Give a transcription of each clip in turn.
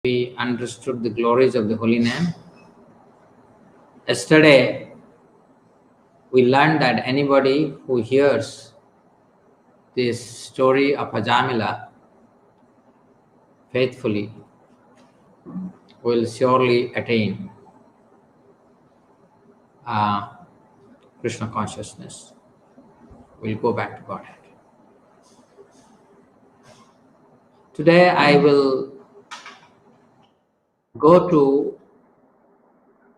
We understood the glories of the holy name. Yesterday, we learned that anybody who hears this story of Ajamila faithfully will surely attain Krishna consciousness, will go back to Godhead. Today I will go to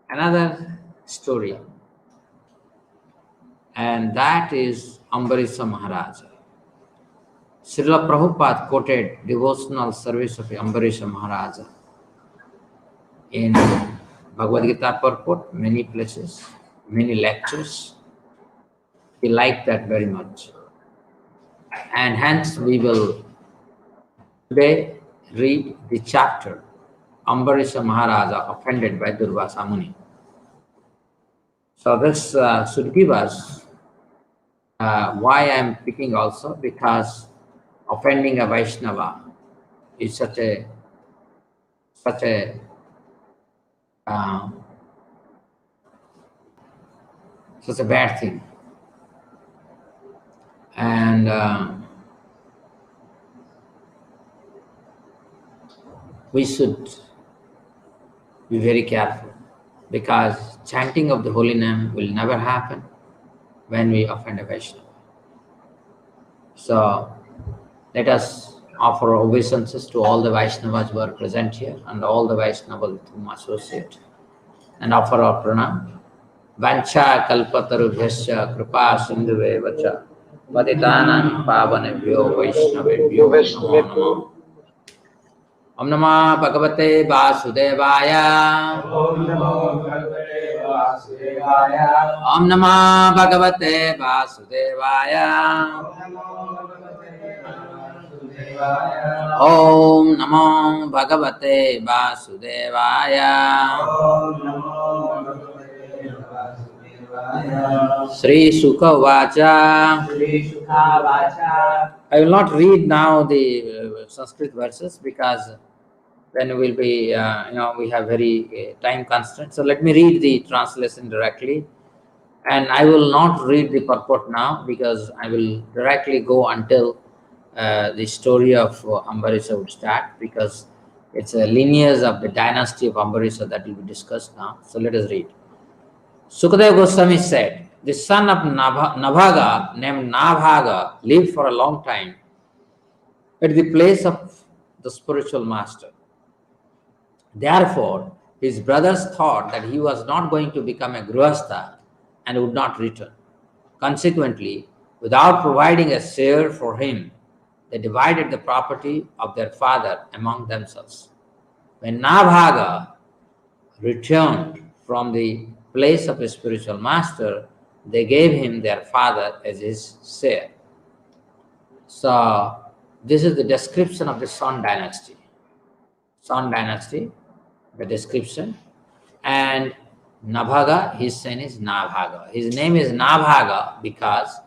another story, and that is Ambarisha Maharaja. Srila Prabhupada quoted devotional service of Ambarisha Maharaja in Bhagavad Gita purport, many places, many lectures. He liked that very much. And hence we will today read the chapter Ambarisha Maharaja offended by Durvasa Muni. So this should give us why I am picking also, because offending a Vaishnava is such a bad thing, and we should be very careful, because chanting of the holy name will never happen when we offend a Vaishnava. So let us offer obeisances to all the Vaishnavas who are present here and all the Vaishnavas with whom associate, and offer our pranam. Vancha kalpatarubhyasya kripa sindhuve vacha patitanam pavanebhyo vaishnavebhyo namo namo. Om Namah Bhagavate Vasudevaya. Om Namah Bhagavate Vasudevaya. Om Namah Bhagavate Vasudevaya. Om Namo Bhagavate Vasudevaya. Sri Sukha Vacha. I will not read now the Sanskrit verses, because then we will be, we have very time constraints. So let me read the translation directly. And I will not read the purport now, because I will directly go until the story of Ambarisha would start, because it's a lineage of the dynasty of Ambarisha that will be discussed now. So let us read. Sukadeva Goswami said, the son of Nabhaga, named Nabhaga, lived for a long time at the place of the spiritual master. Therefore, his brothers thought that he was not going to become a grihastha and would not return. Consequently, without providing a share for him, they divided the property of their father among themselves. When Nabhaga returned from the place of a spiritual master, they gave him their father as his share. So this is the description of the Son dynasty. Son dynasty, the description. And Nabhaga, his son is Nabhaga. His name is Nabhaga because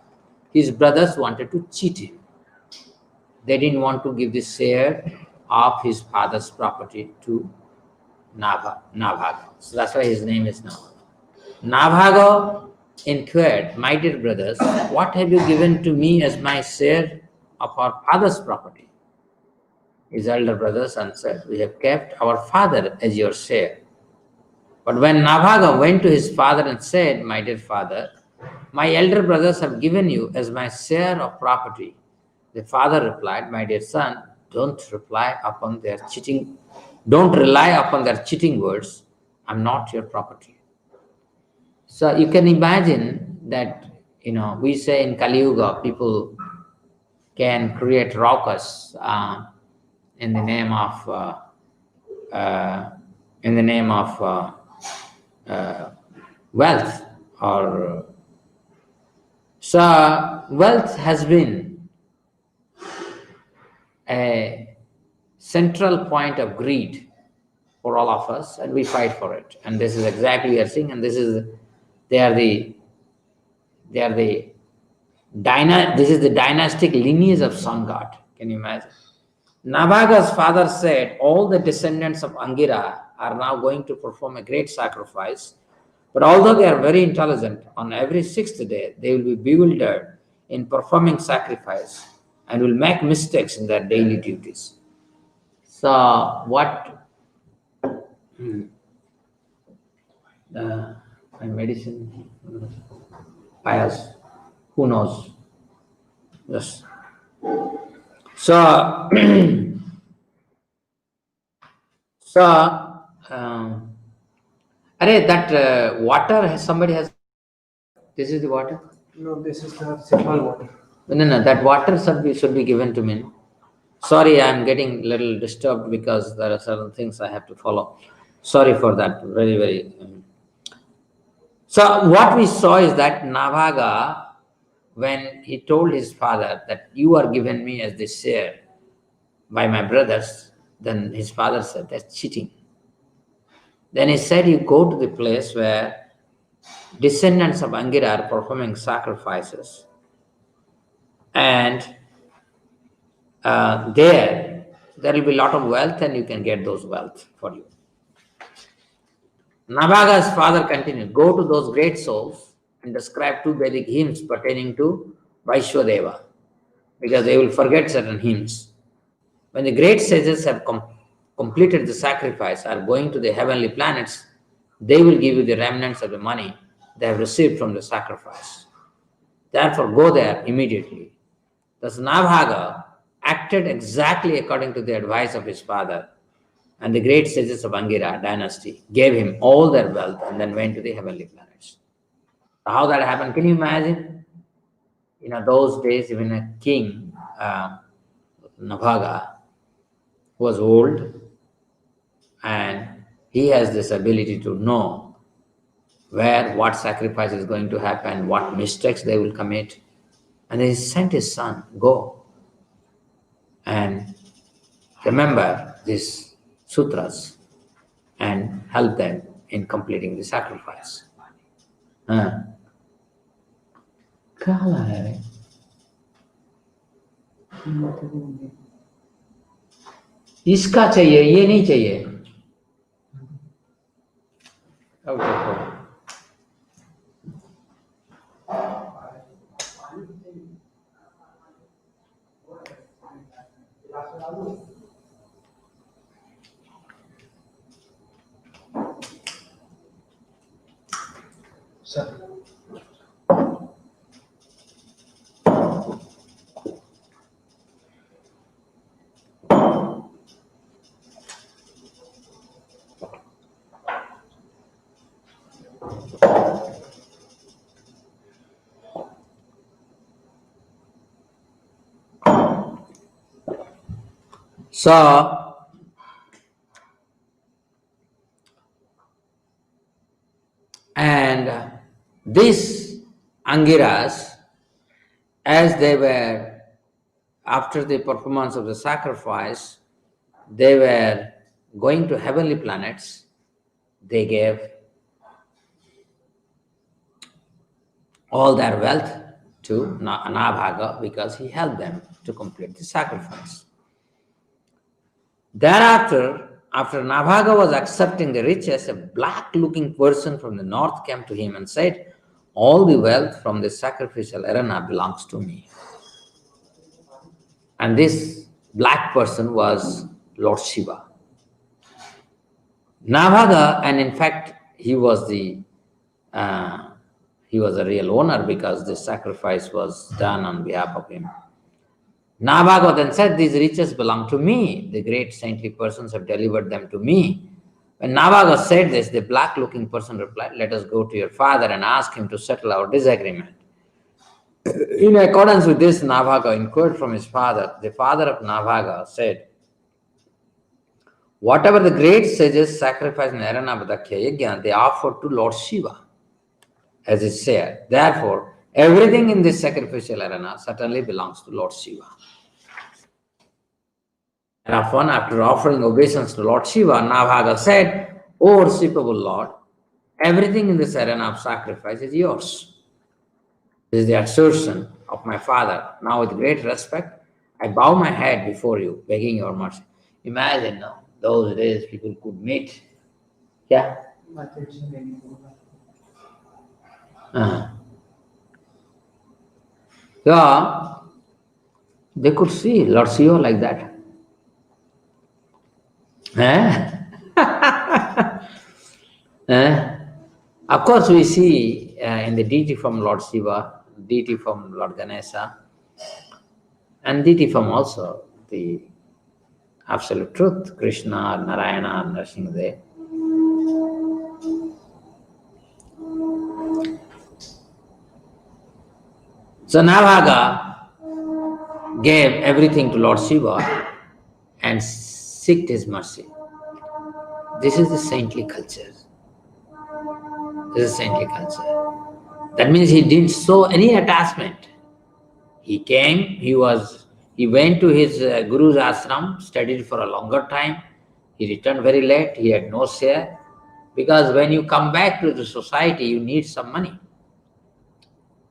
his brothers wanted to cheat him. They didn't want to give the share of his father's property to Nabhaga. So that's why his name is Nabhaga. Nabhaga inquired, my dear brothers, what have you given to me as my share of our father's property? His elder brothers answered, we have kept our father as your share. But when Nabhaga went to his father and said, my dear father, my elder brothers have given you as my share of property, the father replied, my dear son, don't rely upon their cheating words. I'm not your property. So you can imagine that, we say in Kali Yuga, people can create raucous in the name of wealth, or so wealth has been a central point of greed for all of us, and we fight for it. And this is exactly we are seeing, and this is the dynastic lineage of sun god. Can you imagine? Nabhaga's father said, all the descendants of Angira are now going to perform a great sacrifice, but although they are very intelligent, on every sixth day they will be bewildered in performing sacrifice and will make mistakes in their daily duties. So, what my medicine, pious, who knows? Yes. So, so, that water somebody has. This is the water. No, this is the simple water. No, that water should be given to me. Sorry, I'm getting little disturbed because there are certain things I have to follow. Sorry for that. Very, very. So what we saw is that Nabhaga, when he told his father that you are given me as the share by my brothers, then his father said that's cheating. Then he said, you go to the place where descendants of Angira are performing sacrifices, and there will be a lot of wealth and you can get those wealth for you. Nabhaga's father continued, go to those great souls and describe 2 Vedic hymns pertaining to Vaishwadeva, because they will forget certain hymns. When the great sages have completed the sacrifice, are going to the heavenly planets, they will give you the remnants of the money they have received from the sacrifice. Therefore, go there immediately. Thus, Nabhaga acted exactly according to the advice of his father, and the great sages of Angira dynasty gave him all their wealth and then went to the heavenly planets. How that happened, can you imagine? Those days, even a king, Nabhaga, was old, and he has this ability to know what sacrifice is going to happen, what mistakes they will commit. And he sent his son, go and remember these sutras and help them in completing the sacrifice. काला है रे? इसका चाहिए, ये नहीं चाहिए. Okay. Sir. So, and these Angiras, as they were, after the performance of the sacrifice, they were going to heavenly planets, they gave all their wealth to Nabhaga because he helped them to complete the sacrifice. Thereafter, after Nabhaga was accepting the riches, a black-looking person from the north came to him and said, all the wealth from the sacrificial arena belongs to me. And this black person was Lord Shiva. Nabhaga, and in fact, he was a real owner because the sacrifice was done on behalf of him. Nabhaga then said, these riches belong to me. The great saintly persons have delivered them to me. When Nabhaga said this, the black-looking person replied, let us go to your father and ask him to settle our disagreement. In accordance with this, Nabhaga inquired from his father. The father of Nabhaga said, whatever the great sages sacrificed in Aranabhadakya Yajna, they offered to Lord Shiva as his share. Therefore, everything in this sacrificial arena certainly belongs to Lord Shiva. Thereupon, after offering obeisance to Lord Shiva, Nabhaga said, O worshipable Lord, everything in this arena of sacrifice is yours. This is the assertion of my father. Now, with great respect, I bow my head before you, begging your mercy. Imagine now, those days people could meet. Yeah. Yeah, they could see Lord Shiva like that. Eh? Eh? Of course, we see in the deity from Lord Shiva, deity from Lord Ganesha, and deity from also the absolute truth, Krishna, Narayana, Nrsimhadev. So Navaga gave everything to Lord Shiva and seeked his mercy. This is the saintly culture. This is saintly culture. That means he didn't show any attachment. He came, he went to his guru's ashram, studied for a longer time. He returned very late, he had no share. Because when you come back to the society, you need some money.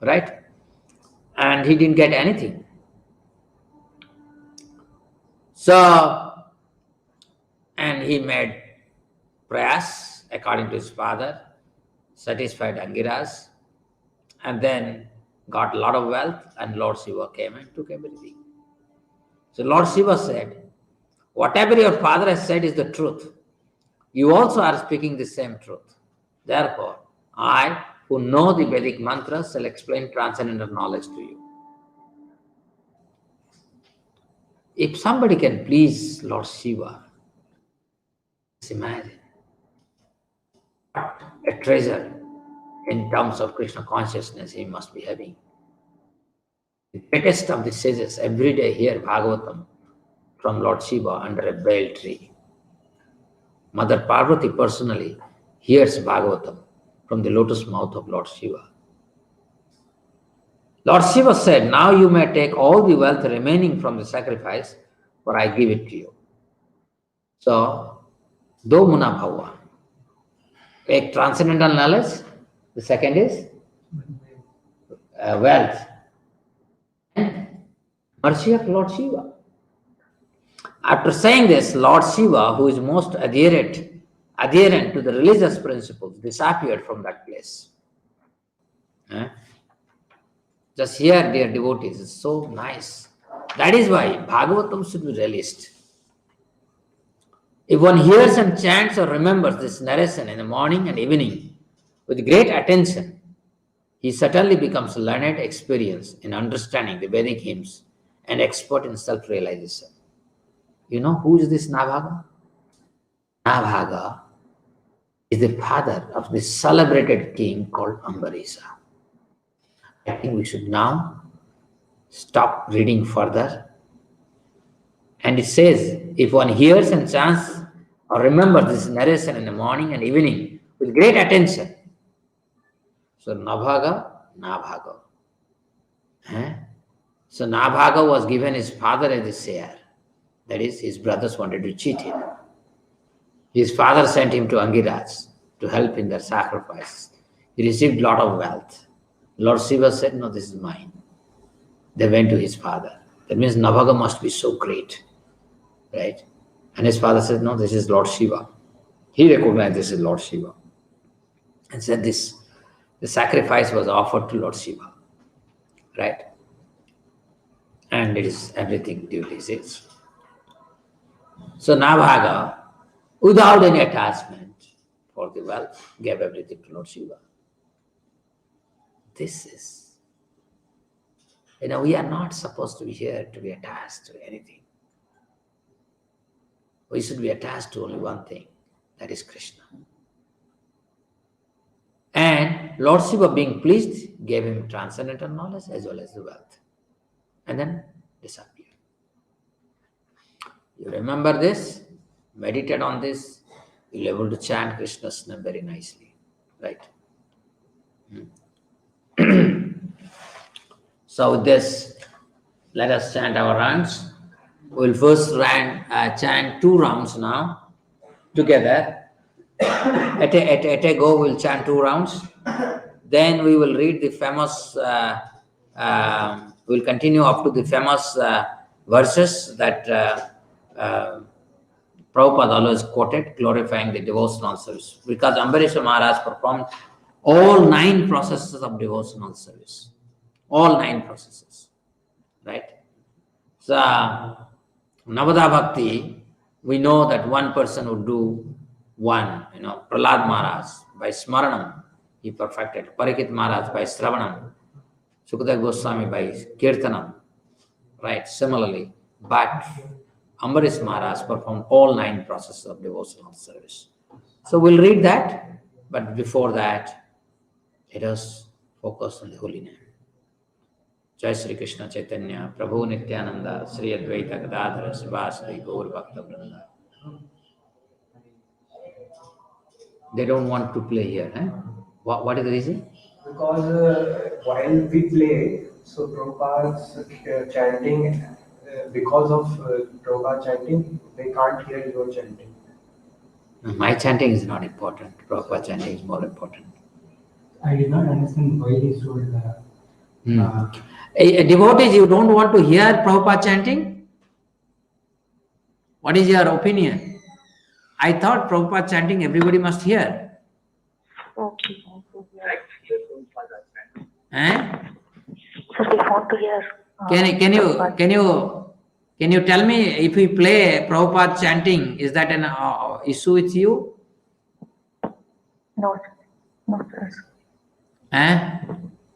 Right? And he didn't get anything. So, and he made prayers according to his father, satisfied Angiras, and then got a lot of wealth, and Lord Shiva came and took everything. So Lord Shiva said, whatever your father has said is the truth. You also are speaking the same truth. Therefore, I, who know the Vedic mantras, shall explain transcendental knowledge to you. If somebody can please Lord Shiva, just imagine what a treasure in terms of Krishna consciousness he must be having. The greatest of the sages every day hear Bhagavatam from Lord Shiva under a bel tree. Mother Parvati personally hears Bhagavatam from the lotus mouth of Lord Shiva. Lord Shiva said, now you may take all the wealth remaining from the sacrifice, for I give it to you. So, do muna bhava. Take transcendental knowledge. The second is wealth. And mercy of Lord Shiva. After saying this, Lord Shiva, who is most adherent to the religious principles, disappeared from that place. Just here, dear devotees, it's so nice. That is why Bhagavatam should be released. If one hears and chants or remembers this narration in the morning and evening with great attention, he certainly becomes learned, experienced in understanding the Vedic hymns and expert in self-realization. You know who is this Nabhaga? Nabhaga is the father of the celebrated king called Ambarisha. I think we should now stop reading further. And it says, if one hears and chants or remembers this narration in the morning and evening with great attention, so Nabhaga. So Nabhaga was given his father as a share. That is, his brothers wanted to cheat him. His father sent him to Angiraj to help in their sacrifice. He received a lot of wealth. Lord Shiva said, no, this is mine. They went to his father. That means Nabhaga must be so great, right? And his father said, no, this is Lord Shiva. He recognized this is Lord Shiva and said this, the sacrifice was offered to Lord Shiva, right? And it is everything duty is. So Nabhaga, without any attachment for the wealth, gave everything to Lord Shiva. This is, we are not supposed to be here to be attached to anything. We should be attached to only one thing, that is Krishna. And Lord Shiva, being pleased, gave him transcendental knowledge as well as the wealth. And then disappeared. You remember this, meditate on this, you'll be able to chant Krishna's name very nicely, right? So with this, let us chant our rounds. We'll first chant 2 rounds now, together. At a go, we'll chant 2 rounds. Then we will read the famous, we'll continue up to the famous verses that Prabhupada always quoted, glorifying the devotional service. Because Ambarisha Maharaj performed all 9 processes of devotional service. All 9 processes. Right? So, Navada Bhakti, we know that one person would do one, Prahlad Maharaj by Smaranam, he perfected. Parikit Maharaj by Sravanam. Sukadeva Goswami by Kirtanam. Right, similarly. But Ambarish Maharaj performed all 9 processes of devotional service. So we'll read that, but before that, let us focus on the holy name. Jai Sri Krishna Chaitanya, Prabhu Nityananda, Sri Advaita Gadadhara, Sivasadi, Gaur Bhakta Vrinda. They don't want to play here, eh? What is the reason? Because while we play, so Prabhupada's chanting, because of Prabhupada chanting, they can't hear your chanting. My chanting is not important. Prabhupada chanting is more important. I did not understand why he told that. Devotees, you don't want to hear Prabhupada chanting? What is your opinion? I thought Prabhupada chanting everybody must hear. Okay. Eh? So they want to hear. Can you tell me if we play Prabhupada chanting, is that an issue with you? No, sir. Eh?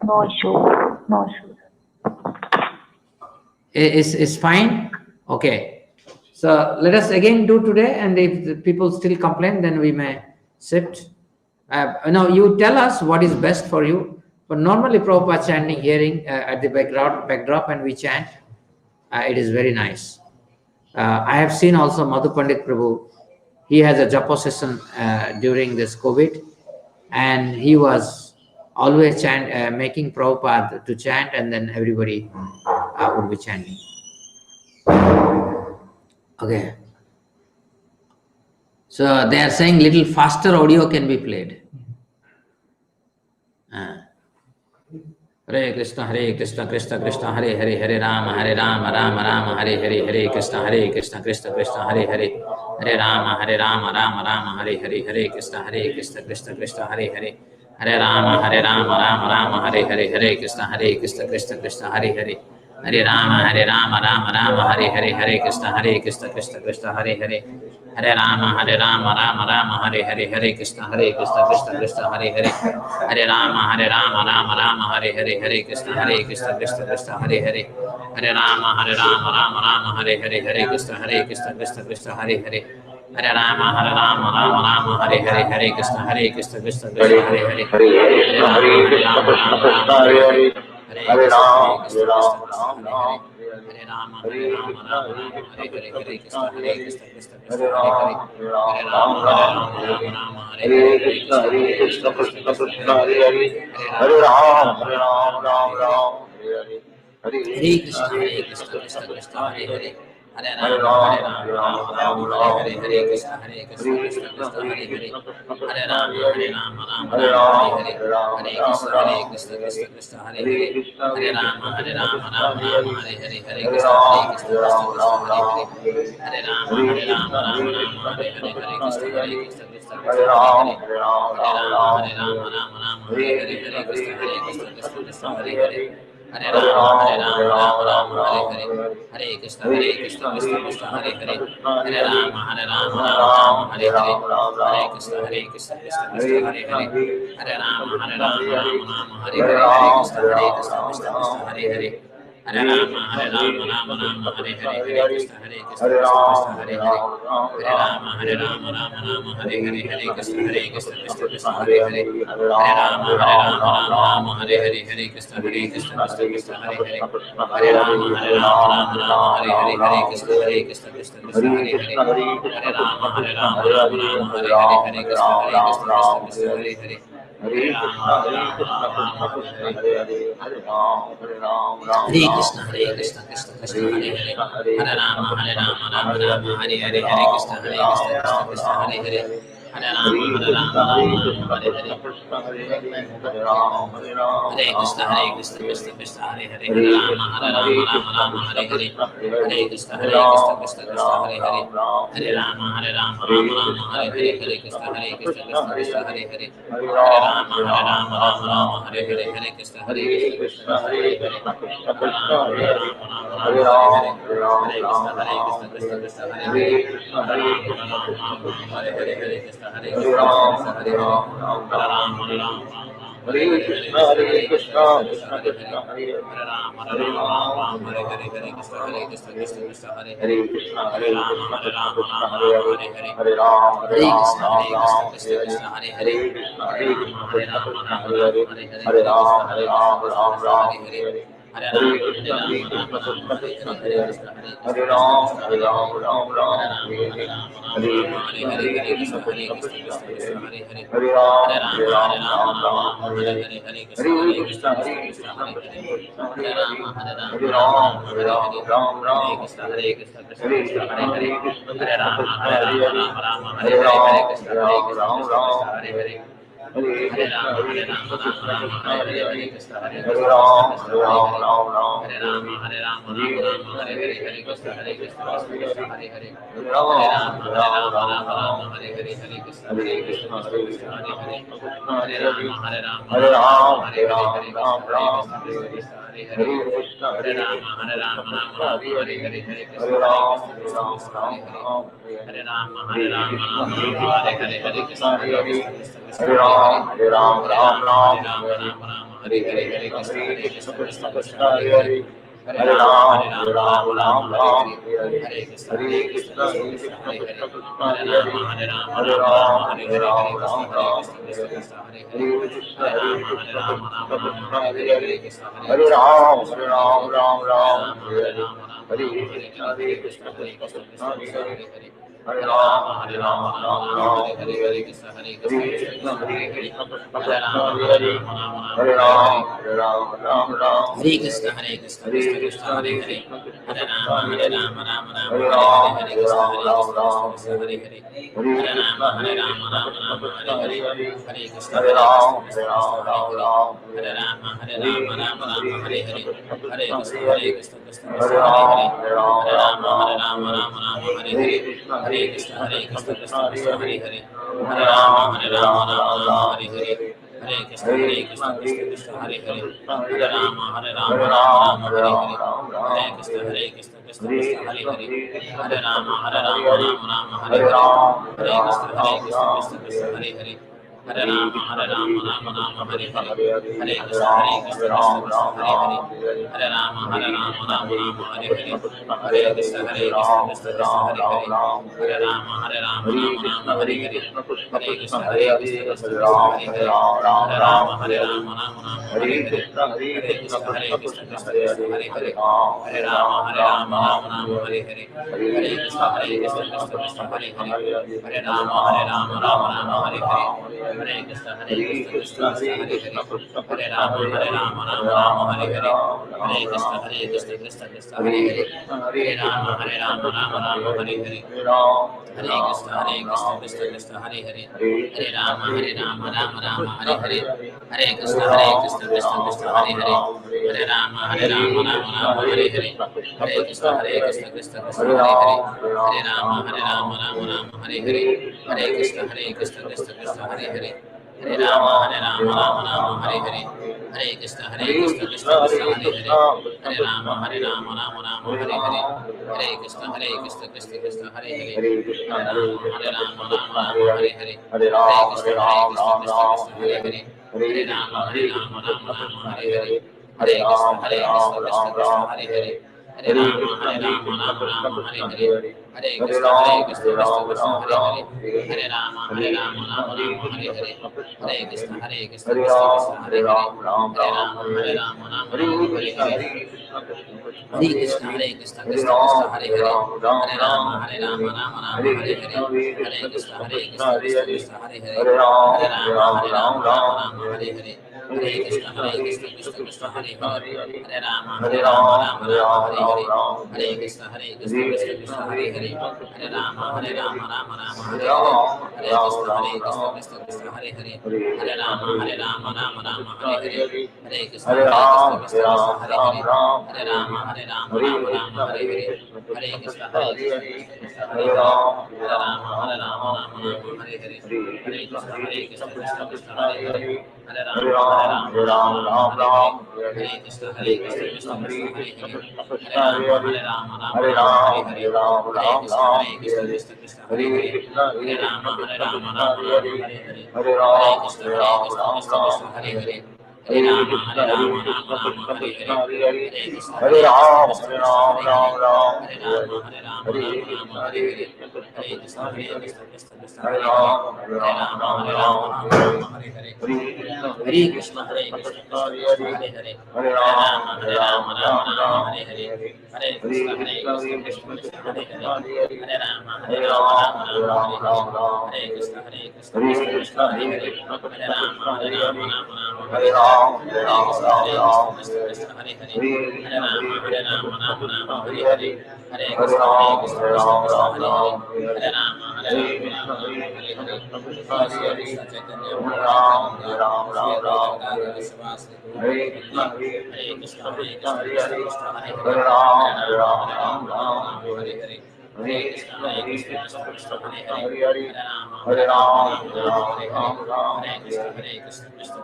No issue. Is fine? Okay. So let us again do today, and if the people still complain, then we may sit. You tell us what is best for you. But normally Prabhupada chanting, hearing at the backdrop, and we chant. It is very nice. I have seen also Madhu Pandit Prabhu. He has a japa session during this COVID, and he was always making Prabhupada to chant, and then everybody would be chanting. Okay. So they are saying little faster audio can be played. Hare Krishna, Krishna Krishna, Hare Hare, Hare Rama, Rama, Hare Hare, Hare Krishna, Krishna Krishna, Hare Hare, Hare Rama, Rama, Hare Hare, Hare Krishna, Krishna, Hare Hare, Hare Rama, Rama, Hare Hare, Hare Krishna, Krishna, Hare Hare, Hare Rama, Rama, Hare Hare, Hare Krishna, Krishna, Hare Hare, Hare Rama, Rama, Hare Hare, Hare Krishna, Krishna, Hare Hare, Hare Rama, Rama, Hare Hare, Hare Krishna, Krishna, Hare Hare, Hare Rama, Rama, Hare Hare, Hare Krishna, Krishna, Hare Hare, Hare Rama, Rama, Hare Hare, Hare Krishna, Krishna, Hare Hare, Hare Rama, Rama, Hare Hare, Hare Krishna, Krishna, Hare Hare, Hare Rama, Hare Hare, Hare Krishna, Krishna, Hare Hare, Hare Rama, Hare Krishna, Krishna, Hare Hare, Hare Rama, Hare Krishna, Krishna, Hare Hare, Hare Rama, Hare Krishna, Krishna, Hare Hare, Hare Rama, Hare Krishna, Hare Hare, Hare Rama, Hare Hare, Krishna, Hare Hare, Hare Rama, Hare Krishna, Krishna, Hare Hare, Hare Rama, Hare Hare, Krishna, Hare Hare, Hare Rama, Hare Hare, Hare Krishna, Krishna, Hare Hare, Hare Rama, Hare Hare, Hare Krishna, Krishna, Hare Hare, Hare Rama, Hare Hare, Krishna, Hare Hare, Hare Rama, Hare Hare, Hare Krishna, Krishna, Hare Hare, Hare Rama, Hare Hare, Hare Krishna, Krishna, Hare Hare, Hare Rama, Hare Hare, Hare Krishna, Krishna, Hare Hare, Hare Rama, Hare Hare, Hare Krishna, Krishna, Hare Hare, Hare Rama, Hare Hare, Hare Krishna, Krishna, Hare Hare, Hare Rama, Hare Hare, Hare Krishna, Krishna, Hare Hare, Hare Rama, Hare Hare, Hare Krishna, Krishna, Hare Hare, Hare Hare Rama, Hare Rama, Rama Rama, Hare Hare. Hare Krishna, Krishna Krishna, Hare Hare, Hare Rama, Rama Rama, Hare Hare. Hare Krishna, Krishna Krishna, Hare Hare. Hare Rama, Rama Rama, Hare Hare. Hare Krishna, Krishna Krishna, Hare Hare. Hare Rama, Rama Rama, Hare Hare. Hare Krishna, Krishna Krishna, Hare Hare. Hare Rama, Rama Rama, Hare Hare. Hare Krishna, Krishna Krishna, Hare Hare. Hare Rama, Rama Rama, Hare Hare. Hare Krishna, Krishna Hare Hare. Hare Rama, Rama Hare Krishna, Krishna Krishna, Hare Hare. Hare Rama, Rama Hare Hare. Hare Krishna, Krishna Krishna, Hare Hare. Hare Rama, Rama Hare Hare. Hare Krishna, Krishna Krishna, Hare Hare. Hare Rama, Rama Hare Hare. Hare Krishna, Krishna Hare Hare. Hare Rama, Rama Hare Hare. Hare Krishna, Krishna Hare Hare. Hare Rama, Rama Hare Hare. Hare Krishna, Krishna Hare Hare. Hare Rama, Rama Hare Hare. Hare Krishna, Krishna Hare Hare. Hare Rama, Rama Hare Hare. Hare Krishna, Krishna Hare Hare. Hare Rama, Rama Hare Hare. Hare Krishna, Krishna Hare Hare. Hare Rama, Rama Hare Hare. Hare Krishna, Krishna Hare Hare. Hare Rama, Rama Hare Hare. Hare Krishna, Krishna Hare Hare. Hare Rama, Rama Hare Hare. Hare Krishna, Krishna Hare Hare. Hare Rama, Rama Hare Hare. Hare Krishna, Krishna Hare Hare. Hare Rama, Rama Hare Hare. Hare Krishna, Krishna Hare Hare. Hare Rama, Rama Hare Hare. Hare Krishna, Krishna Hare Hare. Hare Rama, Hare Hare. Hare Krishna, Krishna Hare Hare. Hare Rama, Rama Hare Hare. Hare Krishna, Krishna Hare Hare. Hare Rama, Rama Hare Hare. Hare Krishna, Krishna Hare Hare. Hare Rama, Rama Hare Hare. Hare Krishna, Krishna Hare Hare. Hare Krishna, Krishna Hare Hare. Hare Rama, Rama Hare Hare. Hare Krishna, Krishna Hare Hare. Hare Rama, Rama Hare Hare. Hare Krishna, Krishna Krishna Hare Hare. Hare Rama, Rama Hare Hare. Hare Krishna, Krishna Hare Hare. Hare Rama, Rama Hare Hare. Hare Krishna, Krishna Hare Hare. Hare Rama, Rama Hare Hare. Hare Krishna, Krishna Hare Hare. Hare Rama, Rama Hare Hare. Hare Krishna, Krishna Hare Hare. Hare Rama, Rama Hare Hare. Hare Krishna, Krishna Hare Hare. Hare Rama, Rama Hare Hare. Hare Krishna, Krishna Hare Hare. Hare Rama, Rama Hare Hare. Hare Krishna, Krishna Hare Hare. Hare Rama, Rama Hare Hare. Hare Krishna, Krishna Hare Hare. Hare Rama, Rama Hare Hare. Hare Krishna, Krishna Hare Hare. Hare Rama, Rama Hare Hare. Hare Krishna, Krishna Hare Hare. Hare Rama, Rama Hare Hare. Hare Krishna, Krishna Hare Hare. Hare Rama, Rama Hare Hare. Hare Krishna, Krishna Hare Hare. Hare Rama, Rama Hare Hare. Hare Krishna, Krishna Hare Hare. Hare Rama, Rama Hare Hare. Hare Krishna, Krishna Hare Hare. Hare Rama, Rama Hare Hare. Hare Krishna, Krishna Hare Hare. Hare Rama, Rama Hare Hare. Hare Krishna, Krishna Hare Hare. Hare Rama, Rama Hare Hare. Hare Krishna, Krishna Hare Hare. Hare Rama, Rama Hare Hare. Hare Krishna, Krishna Hare Hare. Hare Rama, Rama Hare Hare. Hare Krishna, Krishna Hare Hare. Hare Rama, Rama Hare Hare. Hare Krishna, Krishna Hare Hare. Hare Rama, Rama Hare Hare. Hare Krishna, Krishna Hare Hare. Hare Rama, Rama Hare Hare. Hare Krishna, Krishna Hare Hare. Hare Rama, Rama Hare Hare. Hare Krishna, Krishna Hare Hare. Hare Rama, Rama Hare Hare. Hare Krishna, Krishna Hare Hare. Hare Rama, Rama Hare Hare. Hare Krishna, Krishna Hare Hare. Hare Rama, Rama Hare Hare. Hare Krishna, Krishna Hare Hare. Hare Rama, Rama Hare Hare. Hare Krishna, Krishna Krishna, Hare Hare, Hare Rama, Rama Rama, Hare Hare, Hare Krishna, Krishna Krishna, Hare Hare, Hare Rama, Rama Rama, Hare Hare, Hare Krishna, Krishna Krishna, Hare Hare, Hare Rama, Rama Rama, Hare Hare, Hare Krishna, Krishna Hare Hare, Hare Rama, Rama, Hare Hare, Hare Krishna, Krishna Hare Hare, Hare Rama, Rama, Hare Hare, Hare Krishna, Krishna Hare Hare, Hare Rama, Rama, Hare Hare, Hare Krishna, Krishna Hare Hare, Hare Rama, Rama, Hare Hare, Hare Krishna, Krishna Hare Hare, Hare Rama, Rama, Hare Hare, Hare Krishna, Krishna Hare Hare, Hare Rama, Rama, Hare Hare, Hare Krishna, Krishna Hare Hare, Hare Rama, Rama, Hare Hare, Hare Krishna, Krishna Hare Hare, Hare Rama, Rama, Hare Hare, Hare Krishna, Krishna Hare Hare, Hare Rama, Rama, Hare Hare, Hare Krishna, Krishna Hare Hare, Hare Rama, Rama, Hare Hare, Hare Krishna, Krishna Hare Hare, Hare Rama, Rama, Hare Hare, Hare Krishna, Krishna Hare Hare, Hare Rama, Rama, Hare Hare, Hare Krishna, Krishna Hare Hare, Hare Rama, Rama, Hare Hare, Jai Krishna Chaitanya Prabhu Hare Krishna, Krishna Hare Hare, Hare Rama, Hare Hare, Hare Krishna, Krishna Hare Hare, Hare Rama, Hare Hare, Hare Krishna, Krishna Hare Hare, Hare Rama, Hare Hare, Hare Krishna, Krishna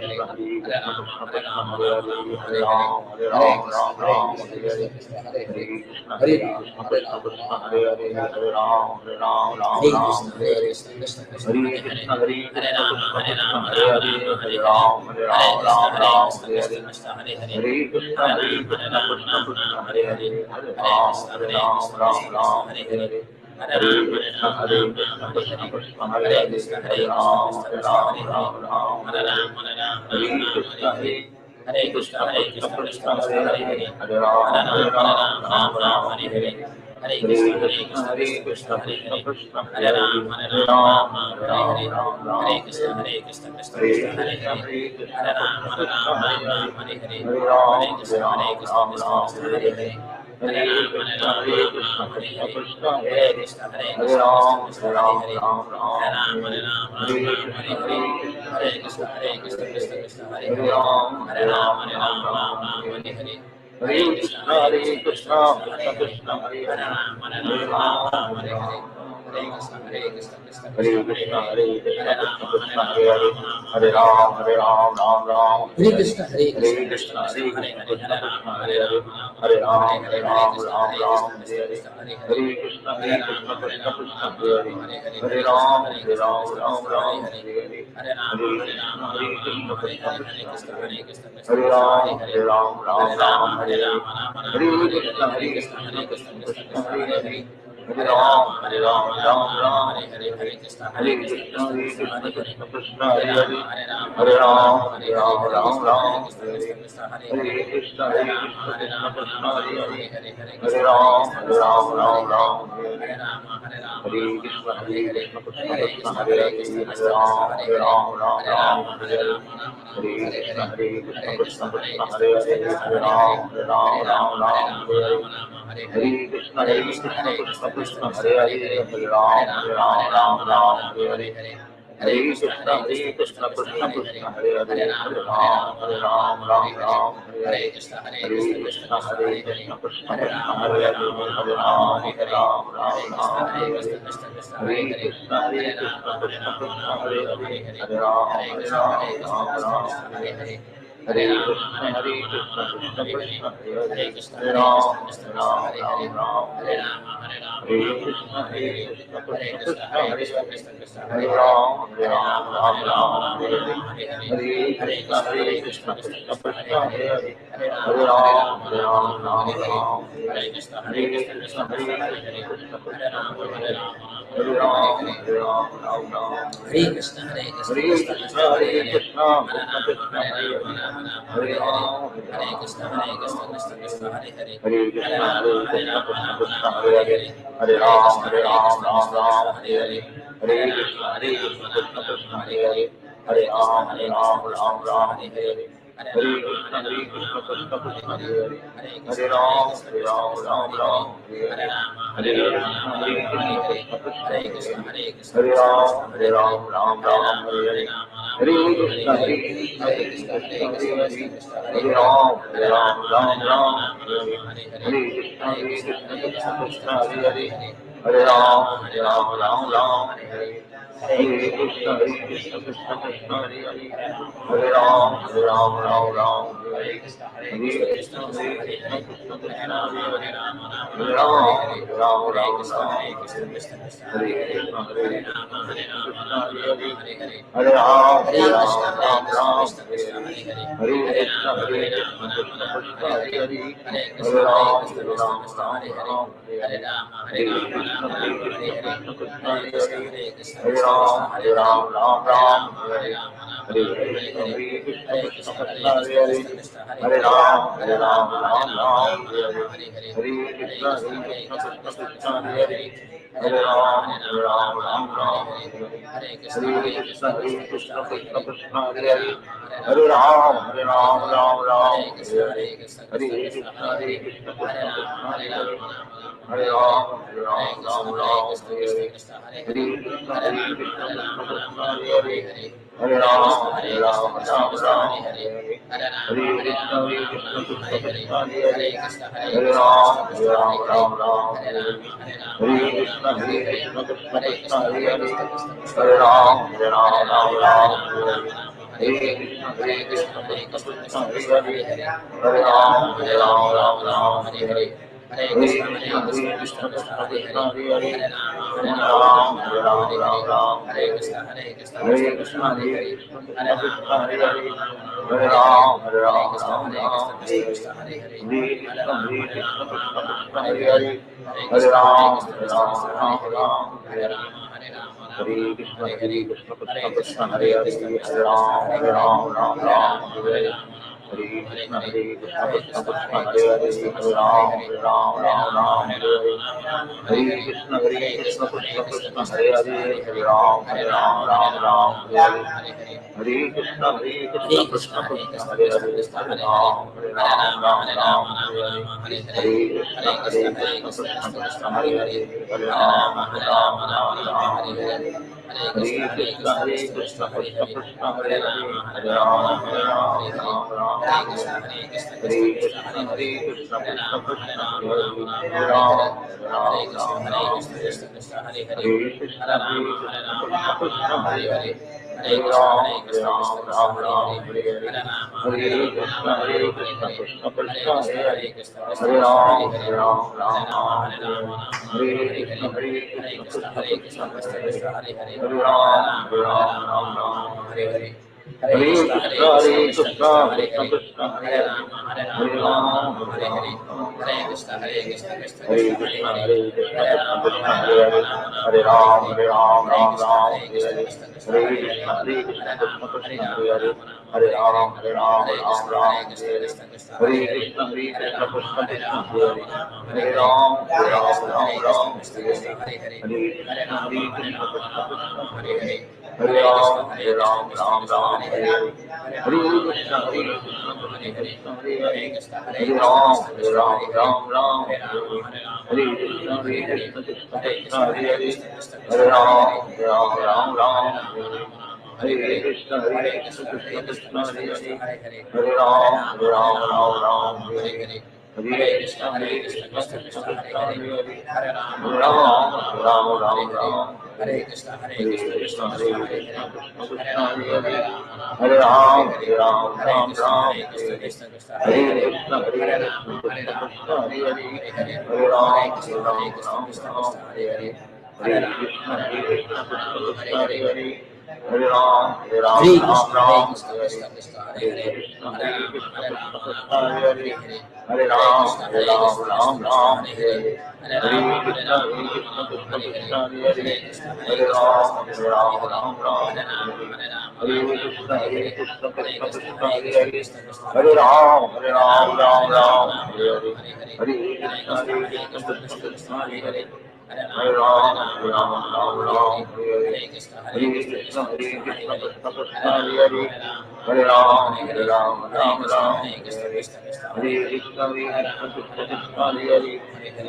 Hare Hare, Hare Rama, Hare Hare, Hare Krishna, Krishna Hare Hare, Hare Rama, Hare Hare, Hare Krishna, Krishna Hare Hare, Hare Rama, Hare Hare, Hare Krishna, Krishna Hare Hare, Hare Rama, Hare Hare, Hare Krishna, Krishna Hare Hare, Hare Rama, Hare Hare, Hare Krishna, Krishna Hare Hare, Hare Rama, Hare Hare, Hare Krishna, Krishna Hare Hare, Hare Rama, Hare Hare, Hare Krishna, Krishna Hare Hare, Hare Rama, Hare Hare, Hare Krishna, Krishna Hare Hare, Hare Rama, Hare Hare, Hare Krishna, Krishna Hare Hare, Hare Rama, Hare Hare, Hare Krishna, Krishna Hare Hare, Hare Rama, Hare Hare, Hare Krishna, Krishna Hare Hare, Hare Rama, Hare Hare, Hare Krishna, Krishna Hare Hare, Hare Rama, Hare Hare, Hare Krishna, Krishna Hare Hare, Hare Rama, Hare Hare, Hare Krishna, Krishna Hare Hare, Hare Rama, Hare Hare, Hare Krishna, Hare Hare, Hare Rama, Hare Hare, Hare Krishna, Hare Hare, Hare Rama, Hare Krishna, Hare Hare, Hare Rama, Hare Hare, Hare Krishna, Krishna Hare Hare, Hare Rama, Hare Hare, Hare Krishna, Krishna Hare Hare, Hare Rama, Hare Hare, Hare Krishna, Krishna Hare Hare, Hare Rama, Hare Hare, Hare Krishna, Krishna Hare Hare, Hare Rama, Hare Hare, Hare Krishna, Krishna Hare Hare, Hare Rama, Hare Hare, Hare Krishna, Krishna Hare Hare, Hare Rama, Hare Hare, Hare Krishna, Krishna Hare Hare, Hare Rama, Hare Hare, Hare Krishna, Krishna Hare Hare, Hare Rama, Hare Hare, Hare Krishna, Krishna Hare Hare, Hare Rama, Hare Hare, Hare Krishna, Krishna Hare Hare, Hare Rama, Hare Hare, Hare Krishna, Krishna Hare Hare, Hare Rama, Hare Hare, Hare Krishna, Krishna Hare Hare, Hare Rama, Hare Hare, Hare Krishna, Krishna Hare Hare, Hare Rama, Hare Hare, Hare Krishna, Krishna Hare Hare, Hare Rama, Hare Hare, Hare Krishna, Krishna Hare Hare, Hare Rama, Hare Hare, Hare Krishna, Krishna Hare Hare, Hare Rama, Hare Hare, Hare Krishna, Krishna Hare Hare, Hare Rama, Hare Hare, Hare Ram, Hare Ram, Ram Ram, Hare Hare. Hare Krishna, Krishna Krishna, Hare Hare. Hare Ram, Hare Ram, Ram Ram, Hare Hare. Hare Krishna, Krishna Krishna, Hare Hare. Hare Ram, Hare Ram, Ram Ram, Hare Hare. Hare Krishna, Krishna Krishna, Hare Hare. Hare Ram, Hare Ram, Ram Ram, Hare Hare. Hare Krishna, Krishna Krishna, Hare Hare. Hare Ram, Hare Ram, Ram Ram, Hare Hare. Hare Krishna, Krishna Krishna, Hare Hare. Hare Ram, Hare Ram, Ram Ram, Hare Hare. Hare Krishna, Krishna Krishna, Hare Hare. Hare Ram, Hare Ram, Ram Ram, Hare Hare. Hare Krishna, Krishna Krishna, Hare Hare. Hare Ram, Hare Ram, Ram Ram, Hare Hare. Hare Krishna, Krishna Krishna, Hare Hare. Hare Ram, Hare Ram, Ram Ram, Hare Hare. Hare Krishna, Krishna Krishna, Hare Hare. Hare Ram, Hare Ram, Ram Ram, Hare Hare. Hare Krishna, Krishna Krishna, Hare Hare. Hare Ram, Hare Ram, Ram Ram, Hare Hare. Hare Krishna, Krishna Krishna, Hare Hare. Hare Ram, Hare Ram, Ram Ram, Hare Hare. Hare Krishna, Krishna Krishna, Hare Hare. Hare Ram, Hare Ram, Ram Ram, Hare Hare. Hare Krishna, Krishna Krishna, Hare Hare. Hare Ram, Hare Ram, Ram Ram, Hare Hare. Hare Krishna, Krishna Krishna, Hare Hare. Hare Ram, Hare Ram, Ram Ram, Hare Hare. Hare Krishna, Krishna Krishna, Hare Hare. Hare Ram, Hare Ram, Ram Ram, Hare Hare. Hare Krishna, Krishna Krishna, Hare Hare. Hare Ram, Hare Ram, Ram Ram, Hare Hare. Hare Krishna, Krishna Krishna, Hare Hare. Hare Ram, Hare Ram, Ram Ram, Hare Hare. Hare Krishna, Krishna Krishna, Hare Hare. Hare Ram, Hare Ram, Ram Ram, Hare Hare. Hare Krishna, Krishna Krishna, Hare Hare. Hare Ram, Hare Ram, Ram Ram, Hare Hare. Hare Krishna, Krishna Krishna, Hare Hare. Hare Ram, Hare Ram, Ram Ram, Hare Hare. Hare Krishna, Krishna Krishna, Hare Hare. Hare Ram, Hare Ram, Ram Ram, Hare Hare. Hare Krishna, Krishna Krishna, Hare Hare. Hare Ram, Hare Ram, Ram Ram, Hare Hare. Hare Krishna, Krishna Krishna, Hare Hare. Hare Ram, Hare Ram, Ram Ram, Hare Hare. Hare Krishna, Krishna Krishna, Hare Hare. Hare Ram, Hare Ram, Ram Ram, Hare Hare. Hare Krishna, Krishna Krishna, Hare Hare. Hare Ram, Hare Ram, Ram Ram, Hare Hare. Hare Krishna, Krishna Krishna, Hare Hare. Hare Ram, Hare Ram, Ram Ram, Hare Hare. Hare Krishna, Krishna Krishna, Hare Hare. Hare Ram, Hare Ram, Ram Ram, Hare Hare. Hare Krishna, Krishna Krishna, Hare Hare. Hare Ram, Hare Ram, Ram Ram, Hare Hare. Hare Krishna, Krishna Krishna, Hare Hare. Hare Ram, Hare Ram, Ram Ram, Hare Hare. Hare Krishna, Krishna Krishna, Hare Hare. Hare Ram, Hare Ram, Ram Ram, Hare Hare. Hare Krishna, Krishna Krishna, Hare Hare. Hare Ram, Hare Ram, Ram Ram, Hare Hare. Hare Krishna, Krishna Krishna, Hare Hare. Hare Ram, Hare Ram, Ram Ram, Hare Hare. Hare Krishna, Krishna Krishna, Hare Hare. Hare Ram, Hare Ram, Ram Ram, Hare Hare. Hare Krishna, Krishna Krishna, Hare Hare. Hare Ram, Hare Ram, Ram Ram, Hare Hare. Hare Krishna, Krishna Krishna, Hare Hare. Hare Ram, Hare Ram, Ram Ram, Hare Hare. Hare Krishna, Krishna Krishna, Hare Hare. Hare Ram, Hare Ram, Ram Ram, Hare Hare. Hare Krishna, Krishna Krishna, Hare Hare. Hare Ram, Hare Ram, Ram Ram, Hare Hare. Hare Krishna, Krishna Krishna, Hare Hare. Hare Ram, Hare Ram, Ram Ram, Hare Hare. Hare Krishna, Krishna Krishna, Hare Hare. Hare Ram, Hare Ram, Ram Ram, Hare Hare. Hare Krishna, Krishna Krishna, Hare Hare. Hare Ram, Hare Ram, Ram Ram, Hare Hare. Hare Krishna, Krishna Krishna, Hare Hare. Hare Ram, Hare Ram, Ram Ram, Hare Hare. Hare Krishna, Krishna Krishna, Hare Hare. Hare Ram, Hare Ram, Ram Ram, Hare Hare. Hare Krishna, Krishna Krishna, Hare Hare. Hare Ram, Hare Ram, Ram Ram, Hare Hare. Hare Krishna, Krishna Krishna, Hare Hare. Hare Ram, Hare Ram, Ram Ram, Hare Hare. Hare Krishna, Krishna Krishna, Hare Hare. Hare Ram, Hare Ram, Ram Ram, Hare Hare. Hare Krishna, Krishna Krishna, Hare Hare. Hare Ram, Hare Ram, Ram Ram, Hare Krishna, Krishna Krishna, Krishna Hare Hare, Hare Ram, Hare Ram, Ram Ram, Hare Krishna, Krishna Krishna, Krishna Hare Hare,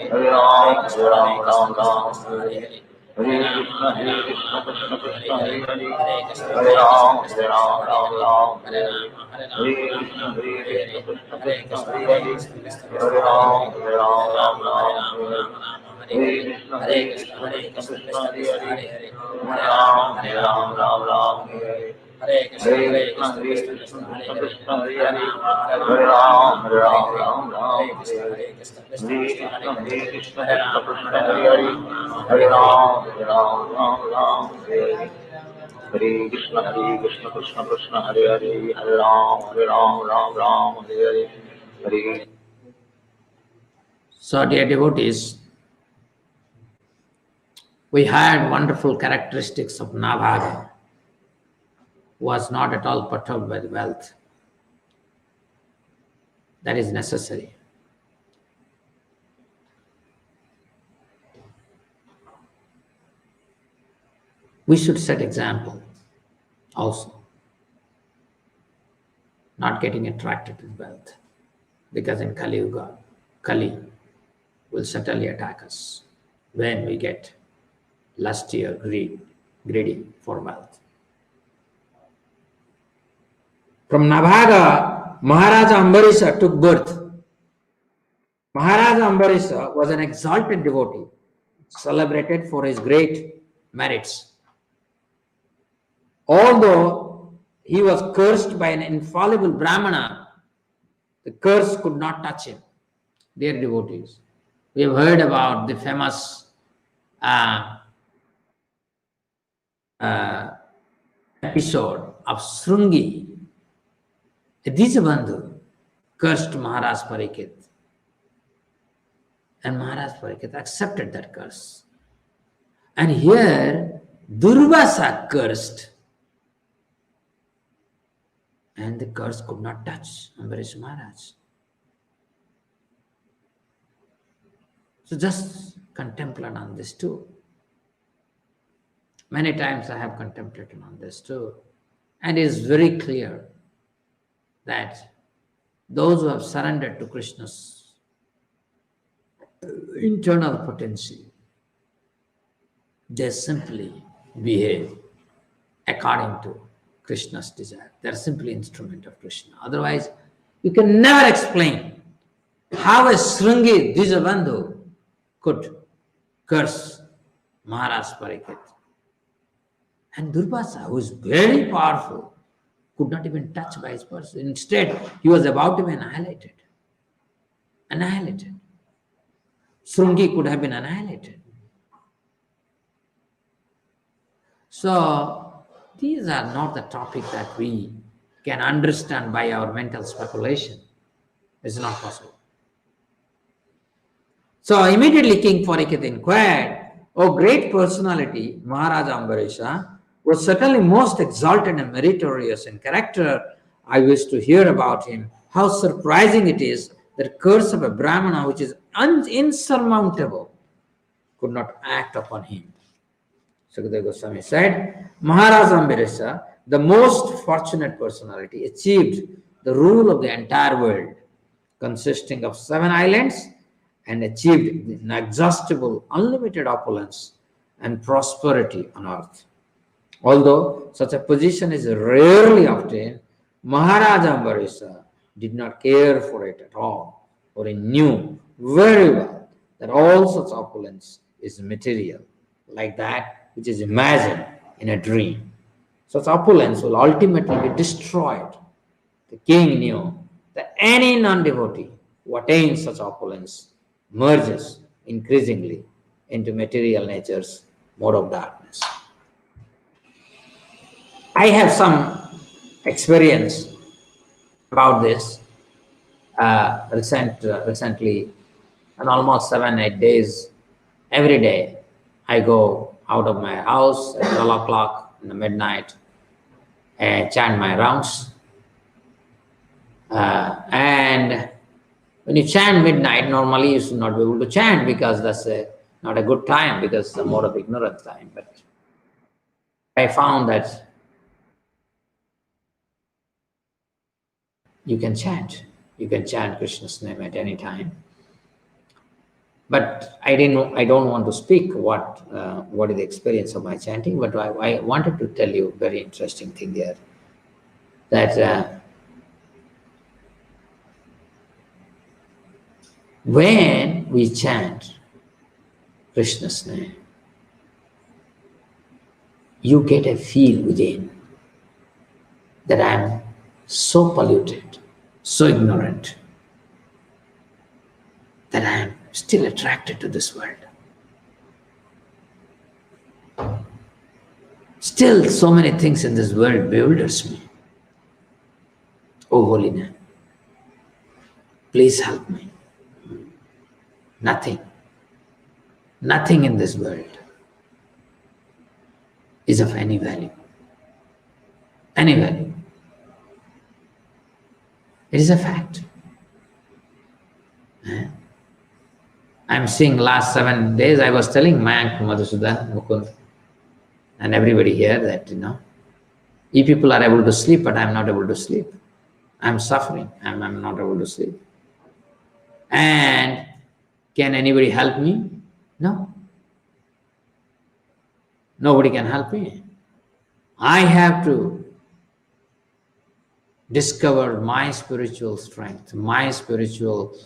Hare Ram, Hare Ram, Ram Ram, Hare Hare, Hare Krishna, Krishna Krishna, Hare Hare, Hare Ram, Hare Ram, Ram Ram, Hare Hare, Hare Krishna, Krishna Krishna, Hare Hare, Hare Ram, Hare Ram, Ram Ram, Hare Hare, Hare Krishna, Krishna Krishna, Hare Hare, Hare Ram, Hare Ram, Ram Ram, Hare Hare, Hare Krishna, Krishna Krishna, Hare Hare, Hare Ram, Hare Ram, Ram Ram, Hare Hare, Hare Krishna, Krishna Krishna, Hare Hare, Hare Ram, Hare Ram, Ram Ram, Hare Hare, Hare Krishna, Krishna Krishna, Hare Hare, Hare Ram, Ram Ram, Hare Hare, Hare. So, dear devotees, we had wonderful characteristics of Nabhaga, who was not at all perturbed by the wealth. That is necessary. We should set example also, not getting attracted to wealth, because in Kali Yuga, Kali will certainly attack us when we get lusty or greedy for wealth. From Nabhaga, Maharaja Ambarisha took birth. Maharaja Ambarisha was an exalted devotee, celebrated for his great merits. Although he was cursed by an infallible Brahmana, the curse could not touch him. Dear devotees, we have heard about the famous episode of Srungi. A Dijabandhu cursed Maharaj Parikit, and Maharaj Parikit accepted that curse. And here Durvasa cursed, and the curse could not touch Ambarish Maharaj. So just contemplate on this too. Many times I have contemplated on this too. And it is very clear that those who have surrendered to Krishna's internal potency, they simply behave according to Krishna's desire. They are simply instrument of Krishna. Otherwise, you can never explain how a Srungi Dijabandhu could curse Maharaj Parikit. And Durvasa, who is very powerful, could not even touch by his person. Instead, he was about to be annihilated. Annihilated. Srungi could have been annihilated. So, these are not the topic that we can understand by our mental speculation. It's not possible. So, immediately King Parikit inquired, "O great personality, Maharaja Ambarisha, was certainly most exalted and meritorious in character. I wish to hear about him. How surprising it is that curse of a Brahmana, which is insurmountable, could not act upon him." Sukadeva Goswami said, Maharaj Ambarisha, the most fortunate personality, achieved the rule of the entire world, consisting of 7 islands, and achieved the inexhaustible, unlimited opulence and prosperity on earth. Although such a position is rarely obtained, Maharaja Ambarisha did not care for it at all, for he knew very well that all such opulence is material, like that which is imagined in a dream. Such opulence will ultimately be destroyed. The king knew that any non-devotee who attains such opulence merges increasingly into material nature's mode of darkness. I have some experience about this recently, and almost 7-8 days. Every day I go out of my house at 12 o'clock in the midnight and chant my rounds. And when you chant midnight, normally you should not be able to chant because that's a Not a good time because it's a more of ignorant time, but I found that you can chant. You can chant Krishna's name at any time. But I don't want to speak what is the experience of my chanting, but I wanted to tell you a very interesting thing here. That when we chant Krishna's name, you get a feel within that I am so polluted, so ignorant, that I am still attracted to this world. Still, so many things in this world bewilders me. Oh, Holy Name, please help me. Nothing in this world is of any value. Any value. It is a fact. I'm seeing last 7 days, I was telling Mayank, Madhusudan, Mukund, and everybody here that, you people are able to sleep, but I'm not able to sleep. I'm suffering. I'm not able to sleep. And can anybody help me? No. Nobody can help me. I have to discover my spiritual strength, my spiritual,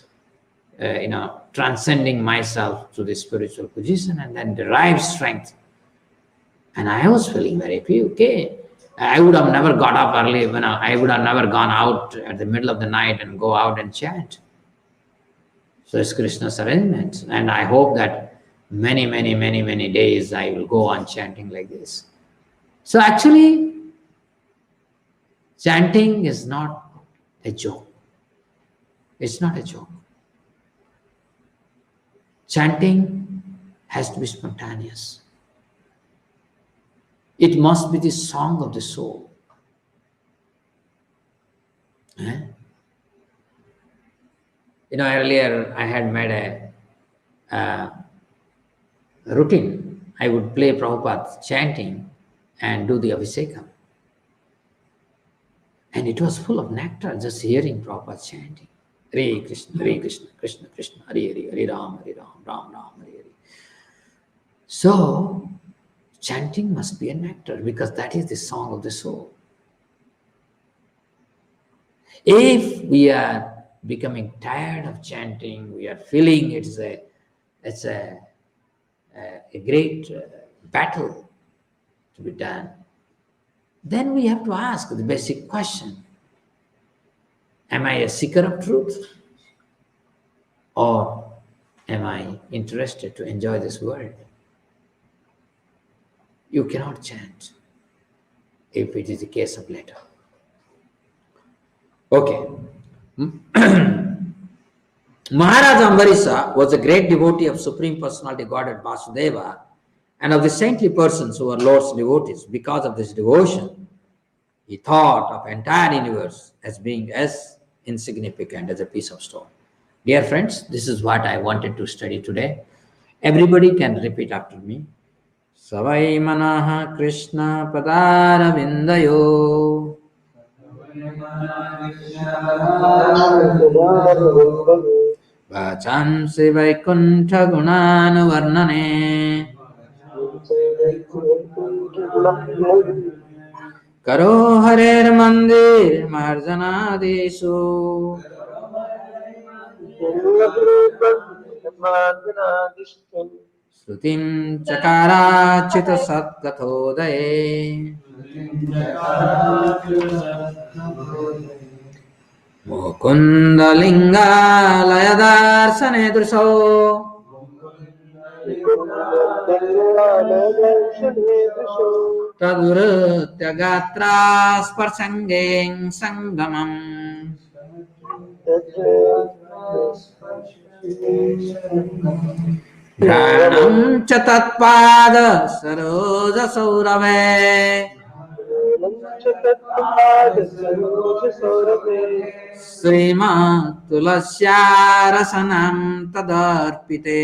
transcending myself to the spiritual position and then derive strength. And I was feeling very okay. I would have never got up early, I would have never gone out at the middle of the night and go out and chant. So it's Krishna's arrangement. And I hope that many days I will go on chanting like this. So actually, chanting is not a joke. It's not a joke. Chanting has to be spontaneous. It must be the song of the soul. Earlier I had made a routine. I would play Prabhupada chanting and do the Abhisekam. And it was full of nectar just hearing Prabhupada chanting. Hare Krishna, Krishna Krishna, Hare Hare, Hare Ram, Ram Ram, Hare Hare. So, chanting must be a nectar because that is the song of the soul. If we are becoming tired of chanting, we are feeling it's a great battle to be done, then we have to ask the basic question: am I a seeker of truth? Or am I interested to enjoy this world? You cannot chant if it is the case of later. Okay. Maharaj Ambarisa was a great devotee of Supreme Personality Godhead Vasudeva and of the saintly persons who were Lord's devotees. Because of this devotion, he thought of entire universe as being as insignificant as a piece of stone. Dear friends, this is what I wanted to study today. Everybody can repeat after me. Savai manaha Krishna padara vindayo vachansi vaikuntha gunanu varnane karo harer mandir marjanadeshu Shrutim chakara chita satgathodaye Mukunda linga layadarsane druso Tadurutya gatra sparsangeng sangamam Dhranam cha tatpada saroja saurave तत्प्रसाद Saroj सौरभे श्रीमन् तुलस्यारसनं तदर्पिते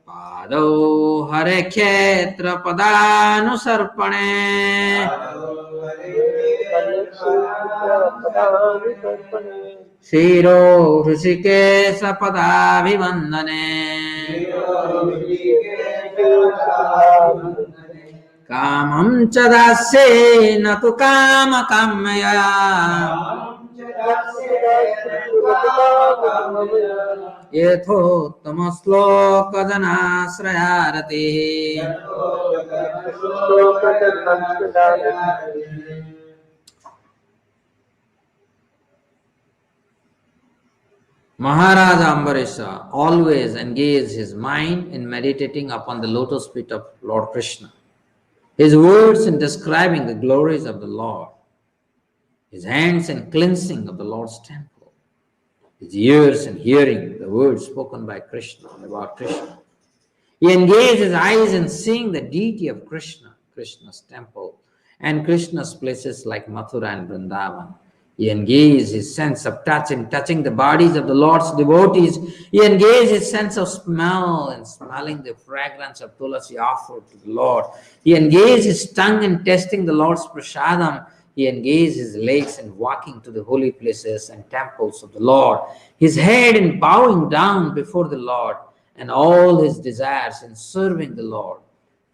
पादौ हरे क्षेत्र पदानुसर्पणे शिरो ऋषिकेश पदाभिवन्दने कामं च दास्ये न तु कामकाम्यया यथोत्तमश्लोकजनाश्रयारतिः Maharaja Ambarisha always engaged his mind in meditating upon the lotus feet of Lord Krishna. His words in describing the glories of the Lord, his hands in cleansing of the Lord's temple, his ears in hearing the words spoken by Krishna about Krishna. He engaged his eyes in seeing the deity of Krishna, Krishna's temple, and Krishna's places like Mathura and Vrindavan. He engaged his sense of touch in touching the bodies of the Lord's devotees. He engaged his sense of smell in smelling the fragrance of tulasi offered to the Lord. He engaged his tongue in tasting the Lord's prasadam. He engaged his legs in walking to the holy places and temples of the Lord. His head in bowing down before the Lord, and all his desires in serving the Lord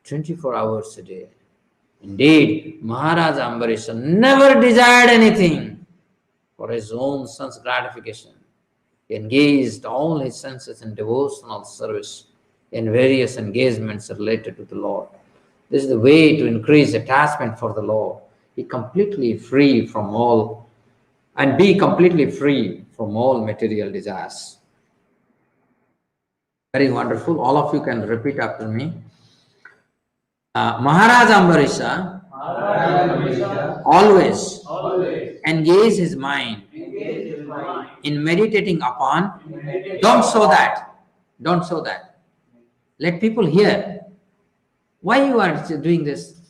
24 hours a day. Indeed, Maharaja Ambarisha never desired anything for his own sense gratification. He engaged all his senses in devotional service in various engagements related to the Lord. This is the way to increase attachment for the Lord. Be completely free from all material desires. Very wonderful. All of you can repeat after me. Maharaja Ambarisha always engage his mind in meditating upon. Don't show that. Let people hear. Why you are doing this?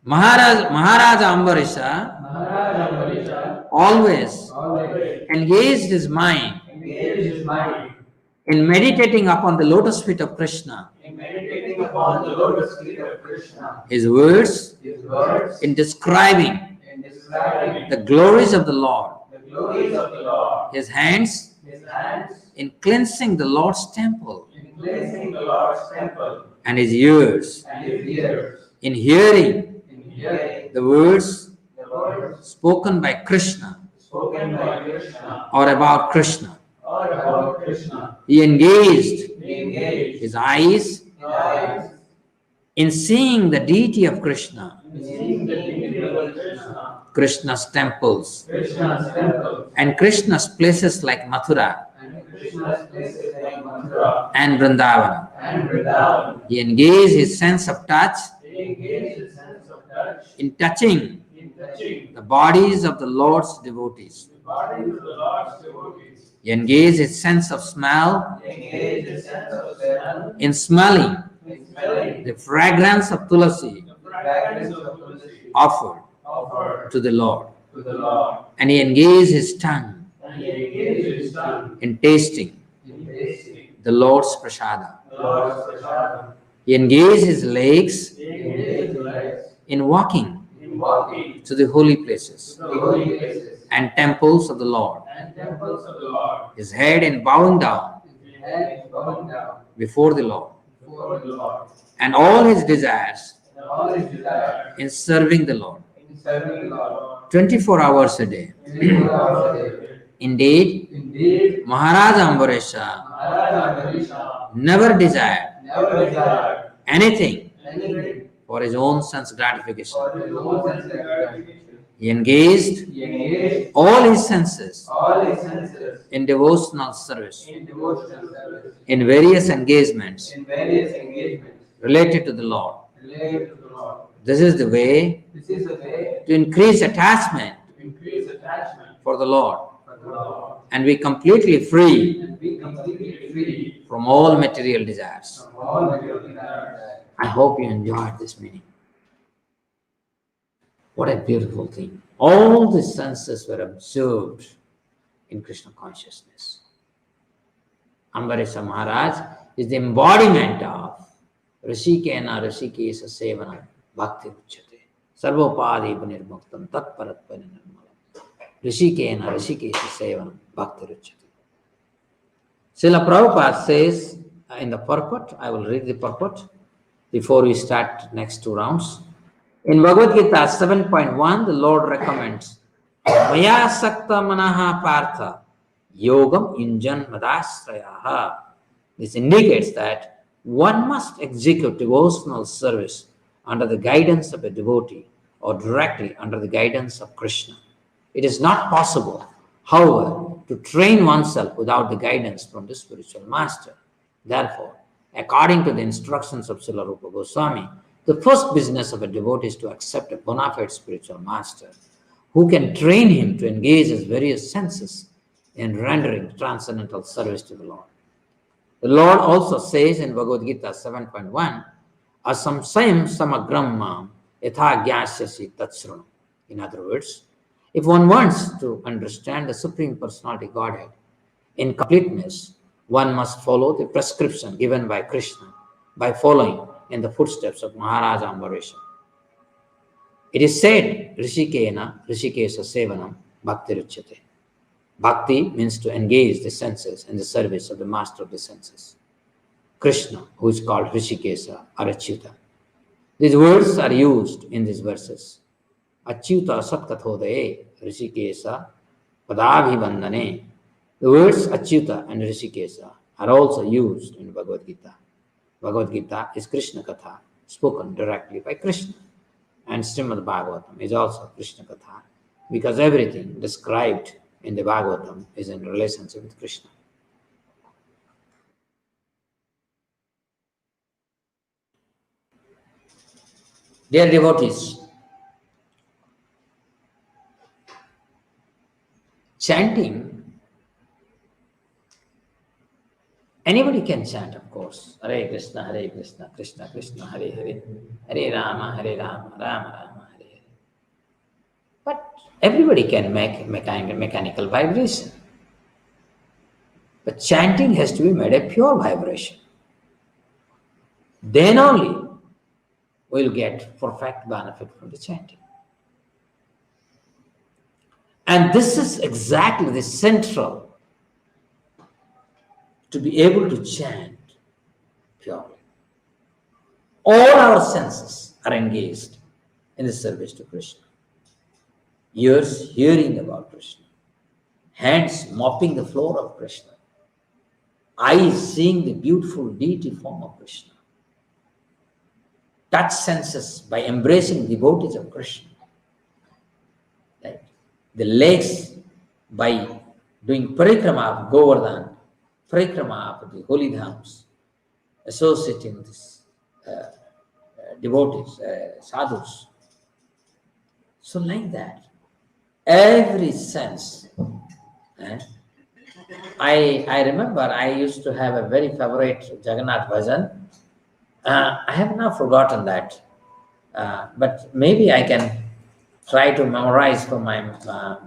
Maharaja Ambarisha always engaged his mind in meditating upon the lotus feet of Krishna. His words in describing the glories of the Lord. His hands in cleansing the Lord's temple. And his ears in hearing the words spoken by Krishna or about Krishna. He engaged his eyes in seeing the deity of Krishna, Krishna's temples, and Krishna's places like Mathura and Vrindavan. He engaged his sense of touch in touching the bodies of the Lord's devotees. He engaged his sense of smell in smelling the fragrance of tulasi offered to the Lord. And he engaged his tongue in tasting the Lord's prasadam. He engaged his legs in walking to the holy places and temples of the Lord. His head in bowing down before the Lord. And all his desires in serving the Lord 24 hours a day. Indeed, Maharaja Ambarisha never desired anything for his own sense gratification. He engaged all his senses in devotional service, in various engagements related to the Lord. This is the way to increase attachment for the Lord and be completely free from all material desires. I hope you enjoyed this meaning. What a beautiful thing. All the senses were absorbed in Krishna consciousness. Ambarisha Maharaj is the embodiment of Rishikena Rishikesa Sevanam Bhakti Uchyate. Sarvopadi Nirmuktam Tatparatpani Nirmalam. Rishikena Rishikesa Sevanam Bhakti Uchyate. Srila Prabhupada says in the purport, I will read the purport before we start next two rounds. In Bhagavad Gita 7.1, the Lord recommends Maya Sakta Manaha Partha Yogam Injan Madasrayaha. This indicates that one must execute devotional service under the guidance of a devotee or directly under the guidance of Krishna. It is not possible, however, to train oneself without the guidance from the spiritual master. Therefore, according to the instructions of Srila Rupa Goswami, the first business of a devotee is to accept a bona fide spiritual master who can train him to engage his various senses in rendering transcendental service to the Lord. The Lord also says in Bhagavad Gita 7.1, Asamsayam samagram mam yatha gyasyasi tatsranam. In other words, if one wants to understand the Supreme Personality Godhead in completeness, one must follow the prescription given by Krishna by following in the footsteps of Maharaj Ambarisha. It is said, Rishikena, Rishikesa Sevanam, Bhakti Ruchyate. Bhakti means to engage the senses in the service of the master of the senses, Krishna, who is called Rishikesa or Achyuta. These words are used in these verses. Achyuta Satkathodaye, Rishikesa, Padabhivandane. The words Achyuta and Rishikesa are also used in Bhagavad Gita. Bhagavad Gita is Krishna Katha, spoken directly by Krishna. And Srimad Bhagavatam is also Krishna Katha, because everything described in the Bhagavatam is in relationship with Krishna. Dear devotees, chanting, anybody can chant, of course. Hare Krishna, Krishna Krishna, Hare Hare, Hare Rama, Rama Rama, Hare Hare. But everybody can make mechanical vibration. But chanting has to be made a pure vibration. Then only we'll get perfect benefit from the chanting. And this is exactly the central to be able to chant purely. All our senses are engaged in the service to Krishna. Ears hearing about Krishna, hands mopping the floor of Krishna, eyes seeing the beautiful deity form of Krishna, touch senses by embracing devotees of Krishna, right? The legs by doing parikrama of Govardhan, parikrama of the holy dhams, associating with this devotees, sadhus. So like that, every sense. I remember I used to have a very favorite Jagannath bhajan. I have now forgotten that, but maybe I can try to memorize from my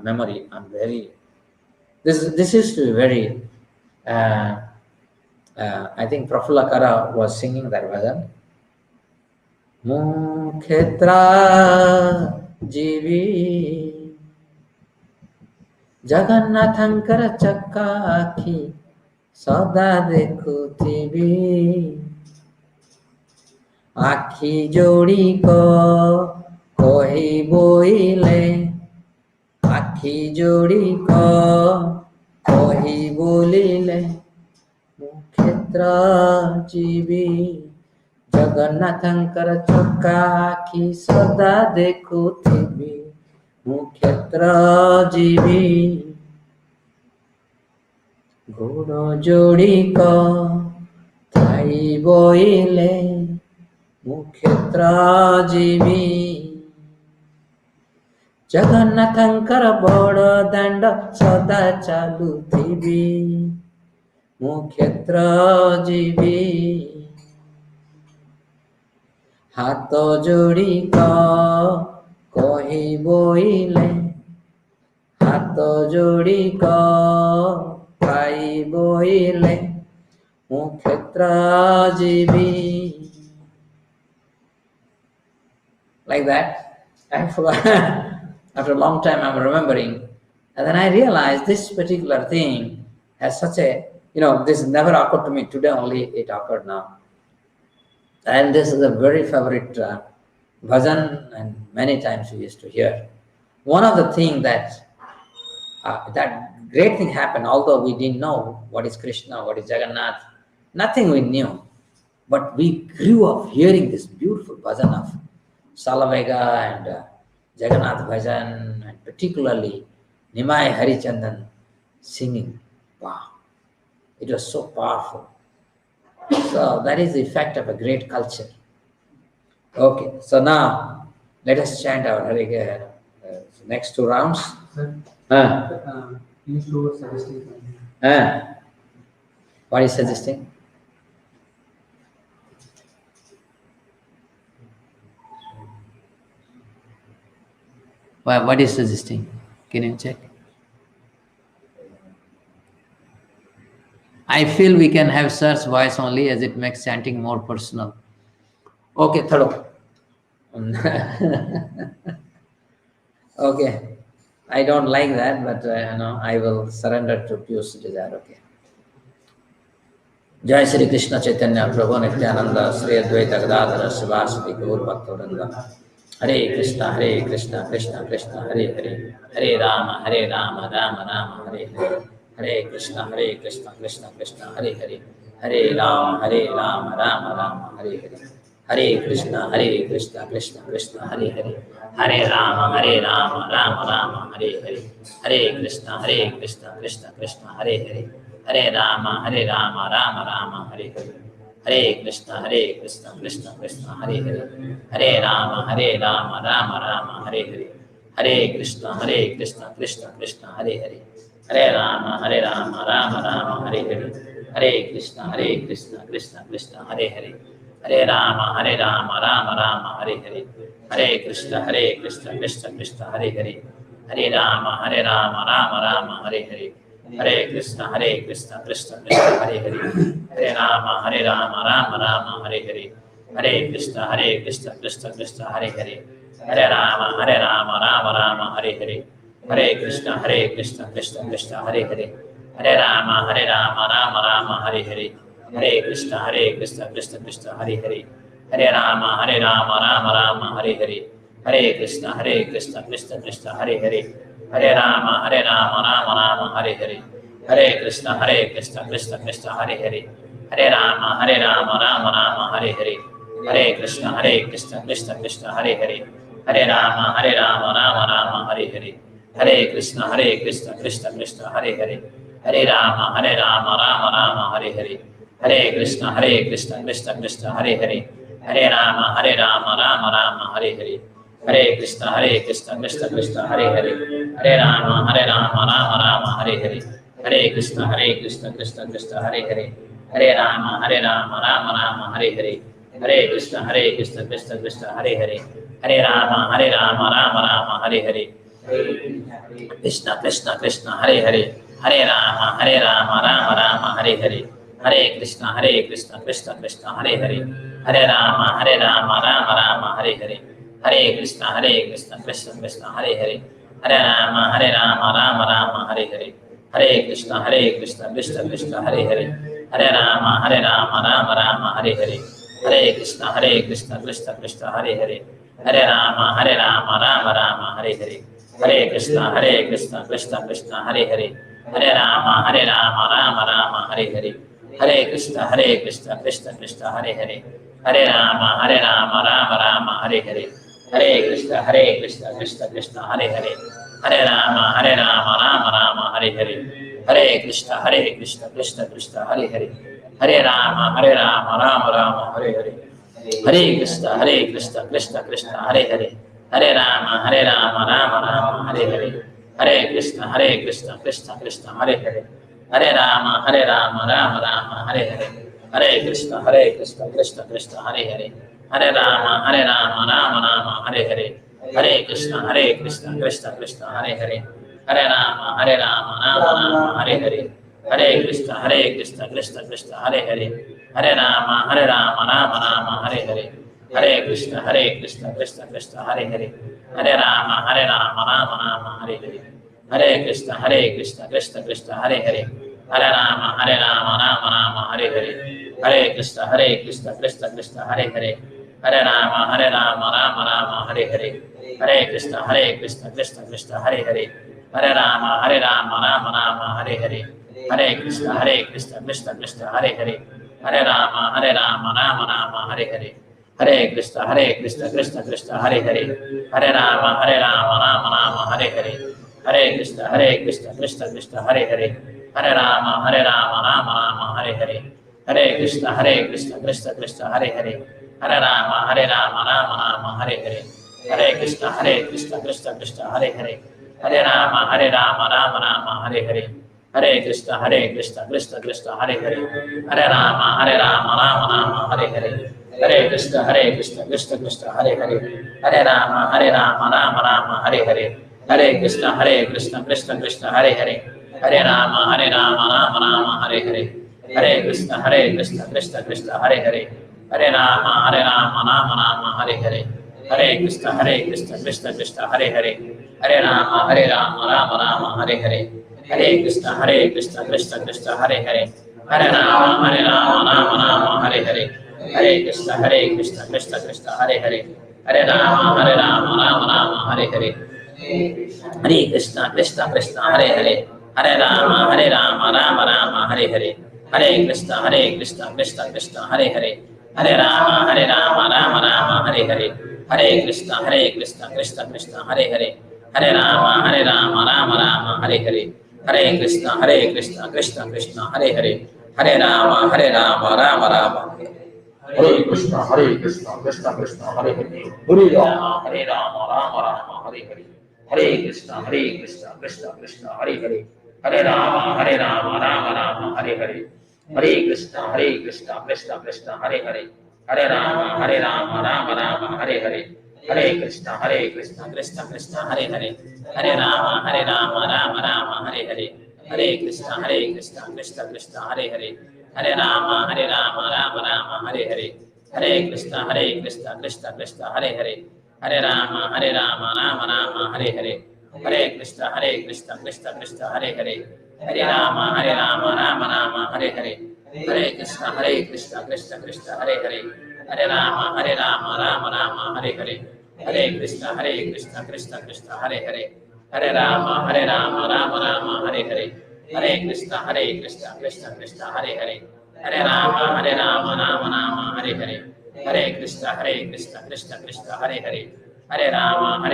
memory. This used to be very. I think Prafulla Kara was singing that bhajan. Mukhetra jivi Jagannathankara chakka akhi sada dekhuthibi akhi jodi ko kohi boile akhi jodi ko kohi bolile mukhetra jivi Jagannathankara chakka akhi sada dekhuthibi Mukhetra jivi Godo jodi ko thai boile Mukhetra jivi Jagannathankara bodo danda sada chalu thibi ମୁଁ କ୍ଷେତ୍ର ଯିବି ହାତ ଯୋଡ଼ି କହି ବୋଇଲେ ହାତ ଯୋଡ଼ି ପାଇ ବୋଇଲେ ମୁଁ କ୍ଷେତ୍ର ଯିବି. Like that. After a long time I'm remembering, and then I realized this particular thing has such a, this never occurred to me today, only it occurred now. And this is a very favorite bhajan, and many times we used to hear. One of the things that great thing happened, although we didn't know what is Krishna, what is Jagannath, nothing we knew, but we grew up hearing this beautiful bhajan of Salavega and Jagannath bhajan, and particularly Nimai Harichandan singing. Wow, it was so powerful. So that is the effect of a great culture. Okay, so now let us chant our next two rounds. Sir, please do suggesting something. What is suggesting? What is suggesting? Can you check? I feel we can have sir's voice only, as it makes chanting more personal. Okay, third. Okay, I don't like that, but I will surrender to Piyush's desire. Okay. Jai Shri Krishna Chaitanya Prabhu Nityananda Sri Advaita Gadadhara Sivasati Gaur Bhaktavranda. Hare Krishna Krishna Krishna Hare Hare, Hare Rama Rama Rama Hare Hare, Hare Krishna Krishna Krishna Hare Hare, Hare Rama Rama Rama Hare Hare, Hare Krishna Krishna Krishna Hare Hare, Hare Rama Rama Rama Hare Hare, Hare Krishna Krishna Krishna Hare Hare, Hare Rama Rama Rama Hare Hare, Hare Krishna Krishna Krishna Hare Hare, Hare Rama Rama Rama Hare Hare, Hare Krishna Krishna Krishna Hare Hare, Hare Rama Rama Rama Hare Hare, Hare Krishna Krishna Krishna Hare Hare, Hare Rama Rama Rama Hare Hare, Hare Krishna Krishna Krishna Hare Hare, Hare Rama Rama Rama Hare Hare, Hare Krishna Krishna Krishna Hare Hare, Hare Rama Rama Rama Hare Hare, Hare Krishna Krishna Krishna Hare Hare, Hare Rama Rama Rama Hare Hare, Hare Krishna Krishna Krishna Hare Hare, Hare Rama Rama Rama Hare Hare, Hare Krishna Krishna Krishna Hare Hare, Hare Rama Rama Rama Hare Hare, Hare Krishna Krishna Krishna Hare Hare, Hare Rama Rama Rama Hare Hare, Hare Krishna Krishna Krishna Hare Hare, Hare Rama Rama Rama Hare Hare, Hare Krishna Krishna Krishna Hare Hare, Hare Rama Rama Rama Hare Hare, Hare Krishna Krishna Krishna Hare Hare, Hare Rama Rama Rama Hare Hare, Hare Krishna Krishna Krishna Hare Hare, Hare Rama Rama Rama Hare Hare, Hare Krishna Krishna Krishna Hare Hare, Hare Rama Rama Rama Hare Hare, Hare Krishna Krishna Krishna Hare Hare, Hare Rama Rama Rama Hare Hare, Hare Krishna Krishna Krishna Hare Hare, Hare Rama Rama Rama Hare Hare, Krishna Krishna Krishna Hare Hare, Hare Rama Rama Rama Hare Hare, Hare Krishna Krishna Krishna Hare Hare, Hare Rama Rama Rama Hare Hare, Hare Krishna Krishna Krishna Hare Hare, Hare Rama Rama Rama Hare Hare, Hare Krishna Krishna Krishna Hare Hare, Hare Rama Rama Rama Hare Hare, Hare Krishna Krishna Krishna Hare Hare, Hare Rama Rama Rama Hare Hare, Hare Krishna Krishna Krishna Hare Hare, Hare Rama Rama Rama Hare Hare, Hare Krishna Krishna Krishna Hare Hare, Hare Rama Rama Rama Hare Hare, Hare Krishna Krishna Krishna Hare Hare, Hare Rama Rama Rama Hare Hare, Hare Krishna Krishna Krishna Hare Hare, Hare Rama Rama Rama Hare Hare, Hare Krishna Krishna Krishna Hare Hare, Hare Rama Rama Rama Hare Hare, Hare Krishna Krishna Krishna Hare Hare, Hare Rama, Rama Rama, Hare Hare. Hare Krishna, Krishna Krishna, Hare Hare. Hare Rama, Rama Rama, Hare Hare. Hare Krishna, Krishna Krishna, Hare Hare. Hare Rama, Rama Rama, Hare Hare. Hare Krishna, Krishna Krishna, Hare Hare. Hare Rama, Rama Rama, Hare Hare. Hare Krishna, Krishna Krishna, Hare Hare. Hare Rama, Rama Rama, Hare Hare. Hare Krishna, Krishna Krishna, Hare Hare. Hare Rama, Rama Rama, Hare Hare. Hare Krishna, Krishna Krishna, Hare Hare. Hare Rama, Rama Rama, Hare Hare. Hare Krishna, Krishna Krishna, Hare Hare. Hare Rama, Rama Rama, Hare Hare. Hare Krishna, Krishna Krishna, Hare Hare. Hare Rama, Rama Rama, Hare Hare. Hare Krishna, Krishna Krishna, Hare Hare. Hare Rama, Rama Rama, Hare Hare. Hare Krishna, Krishna Krishna, Hare Hare. Hare Rama, Rama Rama, Hare Hare. Hare Krishna, Krishna Krishna, Hare Hare. Hare Rama, Rama Rama, Hare Hare. Hare Krishna, Krishna Krishna, Hare Hare. Hare Rama, Rama Rama, Hare Hare. Hare Krishna, Krishna Krishna, Hare Hare. Hare Rama, Rama Rama, Hare Hare. Hare Krishna, Krishna Krishna, Hare Hare. Hare Rama, Rama Rama, Hare Hare. Hare Krishna, Krishna Krishna, Hare Hare. Hare Rama, Rama Rama, Hare Hare. Hare Krishna, Krishna Krishna, Hare Hare. Hare Rama, Rama Rama, Hare Hare. Hare Krishna, Krishna Krishna, Hare Hare. Hare Rama, Rama Rama, Hare Hare. Hare Krishna, Krishna Krishna, Hare Hare. Hare Rama, Rama Rama, Hare Hare. Hare Krishna, Krishna Krishna, Hare Hare. Hare Rama, Rama Rama, Hare Hare. Hare Krishna, Krishna, Hare Hare. Hare Rama, Rama Rama, Hare Hare. Hare Krishna, Krishna Krishna, Hare Hare. Hare Rama, Rama Rama, Hare Hare. Hare Krishna, Krishna Krishna, Hare Hare. Hare Rama, Rama Rama, Hare Hare. Hare Krishna, Krishna Krishna, Hare Hare. Hare Rama, Rama Rama. Hare Krishna, Krishna Krishna, Hare Hare. Hare Rama, Rama Rama, Hare Hare. Hare Krishna, Krishna Krishna, Hare Hare. Hare Rama, Rama Rama, Hare Hare. Hare Krishna, Krishna Krishna, Hare Hare. Hare Rama, Rama Rama, Hare Hare. Hare Krishna, Krishna Krishna, Hare Hare. Hare Rama, Rama Rama, Hare Hare. Hare Krishna, Krishna Krishna, Hare Hare. Hare Rama, Rama Rama, Hare Hare. Hare Krishna, Krishna Krishna, Hare Hare. Hare Rama, Rama Rama, Hare Hare. Hare Krishna, Krishna Krishna, Hare Hare. Hare Rama, Rama Rama, Hare Hare. Hare Krishna, Krishna Krishna, Hare Hare. Hare Rama, Rama Rama, Hare Hare. Hare Krishna, Krishna Krishna, Hare Hare. Hare Rama, Rama Rama, Hare Hare. Hare Krishna, Krishna Krishna, Hare Hare. Hare Rama, Rama Rama, Hare Hare. Hare Krishna, Krishna Krishna, Hare Hare. Hare Rama, Rama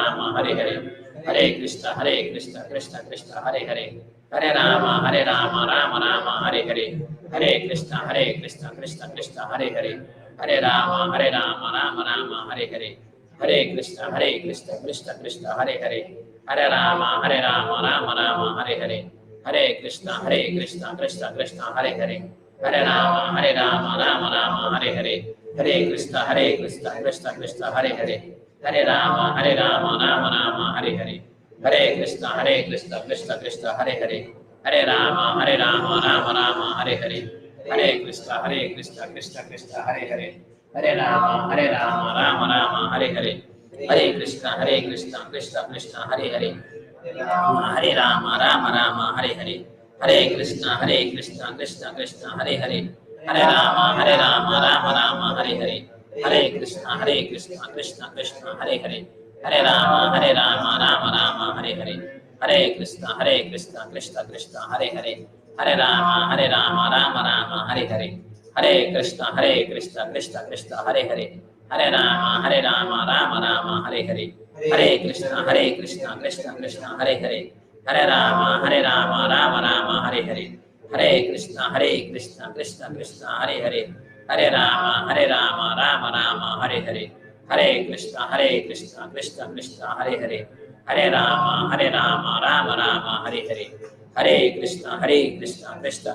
Rama, Hare Hare. Hare Krishna, Krishna Krishna, Hare Hare. Hare Rama, Rama Rama, Hare Hare. Hare Krishna, Krishna Krishna, Hare Hare. Hare Rama, Rama Rama, Hare Hare. Hare Krishna, Krishna Krishna, Hare Hare. Hare Rama, Rama Rama, Hare Hare. Hare Krishna, Krishna Krishna, Hare Hare. Hare Rama, Rama Rama, Hare Hare. Hare Krishna, Krishna Krishna, Hare Hare. Hare Rama, Rama Rama, Hare Hare. Hare Krishna, Krishna Krishna, Hare Hare. Hare Rama, Rama Rama, Hare Hare. Hare Krishna, Krishna Krishna, Hare Hare. Hare Rama, Rama Rama, Hare Hare. Hare Krishna, Krishna Krishna, Hare Hare. Hare Rama, Rama, Hare Hare. Hare Krishna, Krishna Krishna, Hare Hare. Hare Rama, Rama, Hare Hare. Hare Krishna, Krishna Krishna, Hare Hare. Hare Rama, Rama, Hare Hare. Hare Krishna, Krishna Krishna, Hare Hare. Hare Rama, Rama, Hare Hare. Hare Krishna, Krishna Krishna, Hare Hare. Hare Rama, Rama, Hare Hare. Hare Krishna, Krishna Krishna, Hare Hare. Hare Rama, Rama, Hare Hare. Hare Krishna, Krishna Krishna, Hare Hare. Hare Rama, Rama, Hare Hare. Hare Krishna, Krishna Krishna, Hare Hare. Hare Rama, Rama, Hare Hare. Hare Krishna Krishna Krishna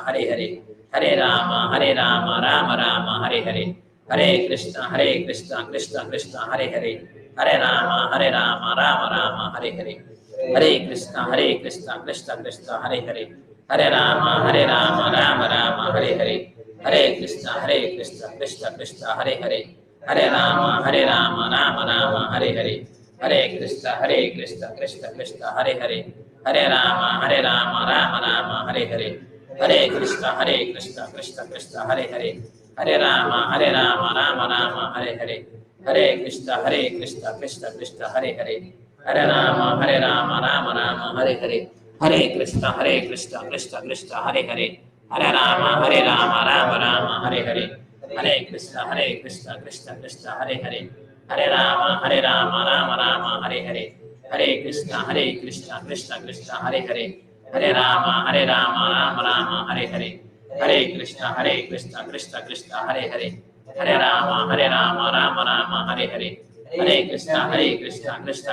Hare Hare, Hare Rama Rama Rama Hare Hare, Hare Krishna Krishna Krishna Hare Hare, Hare Rama Rama Rama Hare Hare, Hare Krishna Krishna Krishna Hare Hare, Hare Rama Rama Rama Hare Hare, Hare Krishna Krishna Hare Hare, Hare Rama Rama Rama Hare Hare, Hare Krishna Krishna Hare Hare, Hare Rama Rama Rama Hare Hare, Hare Krishna Krishna Hare Hare, Hare Rama Rama Rama Hare Hare, Hare Krishna Krishna Hare Hare, Hare Rama Rama Rama Hare Hare, Hare Krishna Krishna Hare Hare, Hare Rama Rama Rama Hare Hare, Hare Krishna Krishna Hare Hare, Hare Rama Rama Rama Hare Hare, Hare Krishna Krishna Hare Hare, Hare Rama Rama Rama Hare Hare, Hare Krishna Krishna Hare Hare, Hare Rama Rama Rama Hare Hare, Hare Krishna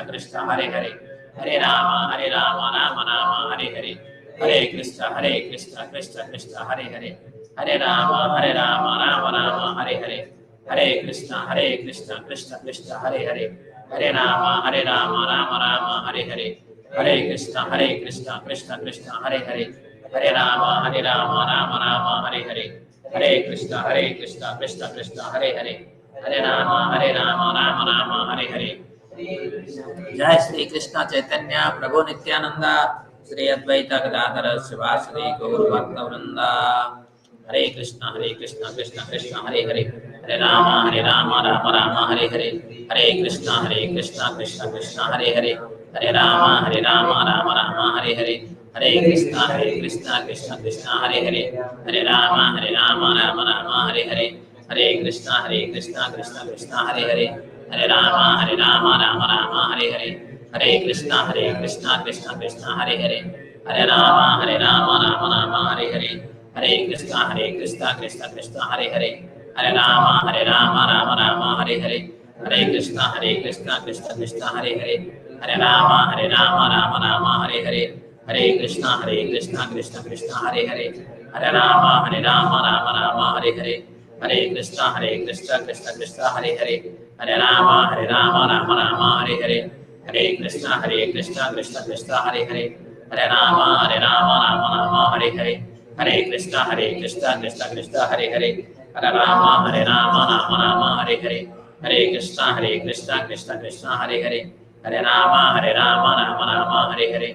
Krishna Hare Hare, Hare Rama Rama Rama Hare Hare, Hare Krishna Krishna Hare Hare, Hare Rama Rama Rama Hare Hare, Hare Krishna Krishna Hare Hare, Hare Rama Rama Rama Hare Hare, Hare Krishna Krishna Hare Hare, Hare Rama Rama Rama Hare Hare, Hare Krishna Krishna Hare Hare, Hare Rama Rama Rama Hare Hare. जय श्री कृष्ण चैतन्य प्रभु नित्यानंदा, श्री अद्वैत गदाधर शिवासदि गौर भक्तवृंद। हरे कृष्ण कृष्ण कृष्ण हरे हरे, हरे राम राम राम हरे हरे, हरे कृष्ण कृष्ण कृष्ण हरे हरे, हरे राम राम राम हरे हरे, हरे कृष्ण कृष्ण कृष्ण हरे हरे, हरे राम राम राम हरे हरे, हरे कृष्ण कृष्ण कृष्ण हरे हरे, हरे राम राम राम हरे हरे, हरे कृष्ण कृष्ण कृष्ण हरे हरे, हरे राम राम राम हरे हरे, हरे कृष्ण कृष्ण कृष्ण हरे हरे, हरे राम राम राम हरे हरे, हरे कृष्ण कृष्ण कृष्ण हरे हरे, हरे राम राम राम हरे हरे, हरे कृष्ण कृष्ण कृष्ण हरे हरे, हरे राम राम राम हरे हरे, हरे कृष्ण कृष्ण कृष्ण हरे हरे, हरे राम राम राम हरे हरे, हरे कृष्ण कृष्ण कृष्ण हरे हरे, हरे राम राम राम हरे हरे, हरे कृष्ण कृष्ण कृष्ण हरे हरे, हरे राम राम राम हरे हरे, हरे कृष्ण कृष्ण कृष्ण कृष्ण हरे हरे, हरे राम राम राम हरे हरे, हरे कृष्ण कृष्ण कृष्ण कृष्ण हरे हरे, हरे राम राम राम हरे हरे, हरे कृष्ण कृष्ण कृष्ण हरे हरे, हरे राम राम राम हरे हरे, हरे कृष्ण कृष्ण कृष्ण हरे हरे, हरे राम राम राम हरे हरे,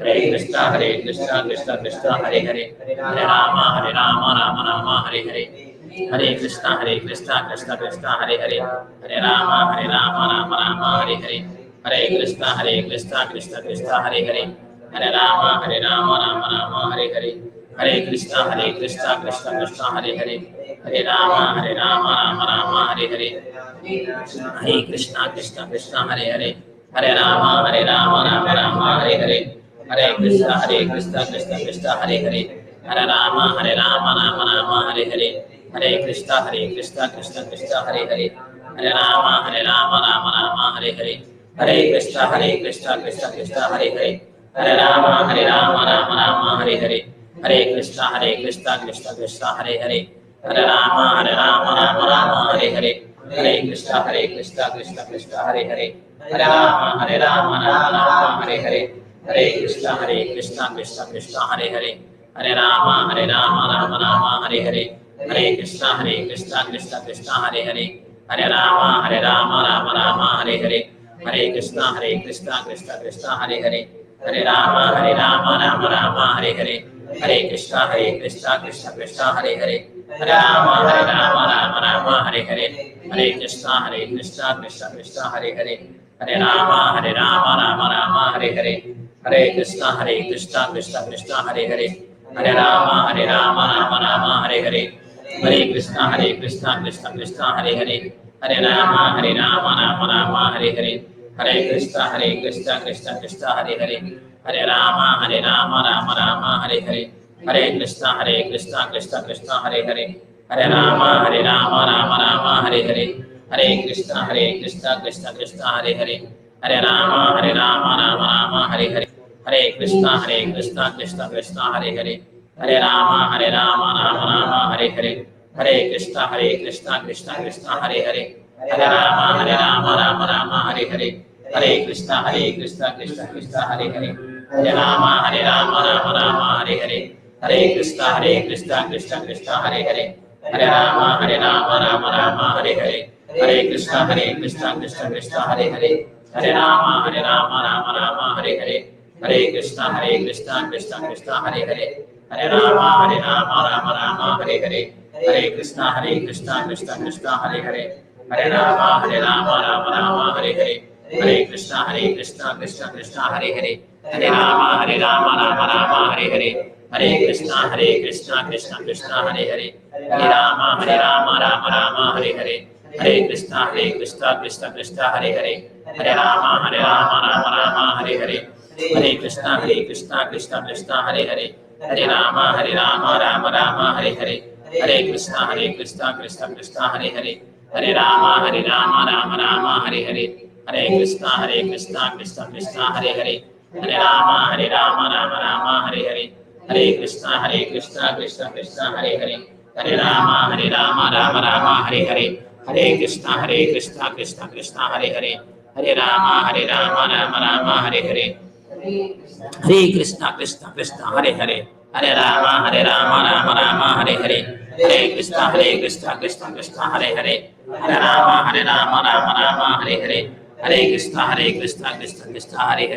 हरे कृष्ण कृष्ण कृष्ण हरे हरे, हरे राम राम राम हरे हरे, हरे कृष्ण कृष्ण कृष्ण हरे हरे, हरे राम राम राम हरे हरे, हरे कृष्ण कृष्ण कृष्ण हरे हरे, हरे राम राम राम हरे हरे, हरे कृष्ण कृष्ण कृष्ण हरे हरे, हरे राम राम राम हरे हरे, हरे कृष्ण कृष्ण कृष्ण हरे हरे, हरे राम राम राम हरे हरे, हरे कृष्ण कृष्ण कृष्ण हरे हरे, हरे राम राम राम हरे हरे, हरे कृष्ण कृष्ण कृष्ण हरे हरे, हरे राम राम हरे हरे, हरे कृष्ण कृष्ण कृष्ण हरे हरे, हरे राम राम राम हरे हरे, हरे कृष्ण कृष्ण कृष्ण हरे हरे, हरे राम राम राम हरे हरे, हरे कृष्ण कृष्ण कृष्ण हरे हरे, हरे राम राम राम हरे हरे, हरे कृष्ण कृष्ण कृष्ण हरे हरे, हरे राम राम हरे हरे, हरे कृष्ण कृष्ण कृष्ण हरे हरे, हरे राम राम राम हरे हरे, हरे कृष्ण कृष्ण कृष्ण हरे हरे, हरे राम राम राम हरे हरे, हरे कृष्ण कृष्ण कृष्ण हरे हरे, हरे राम राम राम हरे हरे, हरे कृष्ण कृष्ण कृष्ण हरे हरे, हरे राम राम राम हरे हरे, हरे कृष्ण कृष्ण कृष्ण हरे हरे, हरे राम राम राम हरे हरे, हरे कृष्ण कृष्ण कृष्ण हरे हरे, हरे Ram Ram Ram Hare Hare, Hare Krishna Krishna Krishna Hare Hare, Hare Rama Rama Rama Hare Hare, Hare Krishna Krishna Krishna Hare Hare, Hare Rama Rama Rama Hare Hare, Hare Krishna Krishna Krishna Hare Hare, Hare Rama Rama Hare Hare, Hare Krishna Krishna Krishna Hare Hare, Hare Rama Rama Hare Hare, Hare Krishna Krishna Krishna Hare Hare, Hare Rama Rama Hare Hare, Hare Krishna Krishna Krishna Hare Hare, Hare Rama Rama Hare Hare, Hare Krishna Krishna Krishna Hare Hare, Hare Rama Rama Hare Hare, Hare Krishna Krishna Krishna Hare Hare, Hare Rama Rama Hare Hare, Hare Krishna Krishna Krishna Hare Hare, Hare Rama Rama Hare Hare, Hare Krishna Krishna Krishna Hare Hare, Hare Rama Rama Hare Hare, Hare Krishna Krishna Krishna Hare Hare, Hare Rama Rama Hare Hare, Hare Krishna Krishna Krishna Hare Hare, Hare Rama Rama Hare Hare, Hare Krishna Krishna Krishna Hare Hare, Hare Rama Rama Hare Hare, Hare Krishna Krishna Krishna Hare Hare, Hare Rama Rama Hare Hare, Hare Krishna Krishna Krishna Hare Hare, Hare Rama Rama Hare Hare, Hare Krishna Krishna Krishna Hare Hare, Hare Rama Rama Hare Hare, Hare Krishna Krishna Krishna Hare Hare, Hare Rama Rama Hare Hare, Hare Krishna Krishna Krishna Hare Hare, Hare Rama Rama Hare Hare, Hare Krishna Krishna Krishna Hare Hare,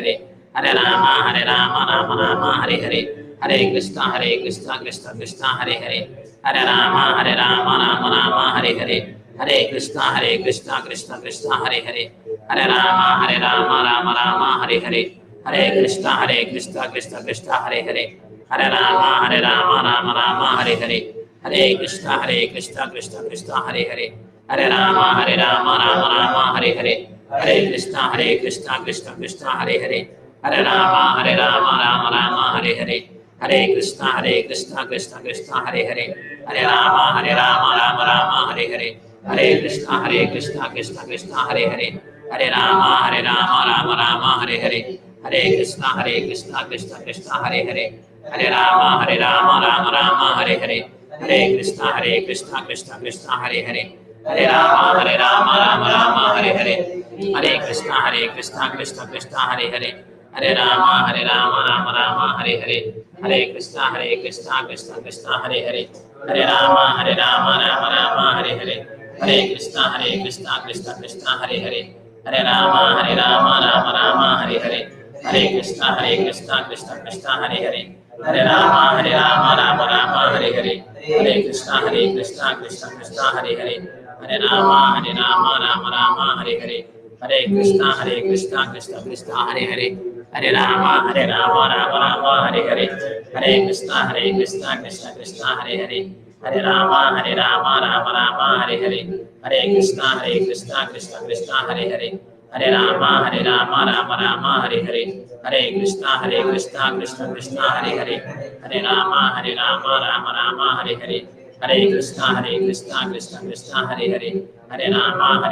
Hare Rama Rama Hare Hare, Hare Krishna Krishna Krishna Hare Hare, Hare Rama Rama Hare Hare, Hare Krishna Krishna Krishna Hare Hare, Hare Rama Rama Hare Hare, Hare Krishna Krishna Krishna Hare Hare, Hare Rama Rama Hare Hare, Hare Krishna Krishna Krishna Hare Hare, Hare Rama Rama Hare Hare, Hare Krishna Krishna Krishna Hare Hare, Hare Rama Rama Hare Hare, Hare Krishna Krishna Krishna Hare Hare, Hare Rama Rama Hare Hare, Hare Krishna Krishna Krishna Hare Hare, Hare Rama Rama Hare Hare, Hare Krishna Krishna Krishna Hare Hare, Hare Rama Rama Hare Hare, Hare Krishna Krishna Krishna Hare Hare, Hare Rama Rama Hare Hare, Hare Krishna Krishna Krishna Hare Hare, Hare Rama Rama Hare Hare, Hare Krishna Krishna Krishna Hare Hare, Hare Rama Rama Hare Hare, Hare Krishna Krishna Krishna Hare Hare, Hare Rama Rama Hare Hare, Hare Krishna Krishna Krishna Hare Hare, Hare Rama Rama Hare Hare, Hare Krishna Krishna Krishna Hare Hare, Hare Rama Rama Hare Hare, Hare Krishna Krishna Krishna Hare Hare, Hare Rama Rama Hare Hare, Hare Krishna Krishna Krishna Hare Hare, Hare Rama Rama Hare Hare, Hare Krishna Krishna Krishna Hare Hare, Hare Rama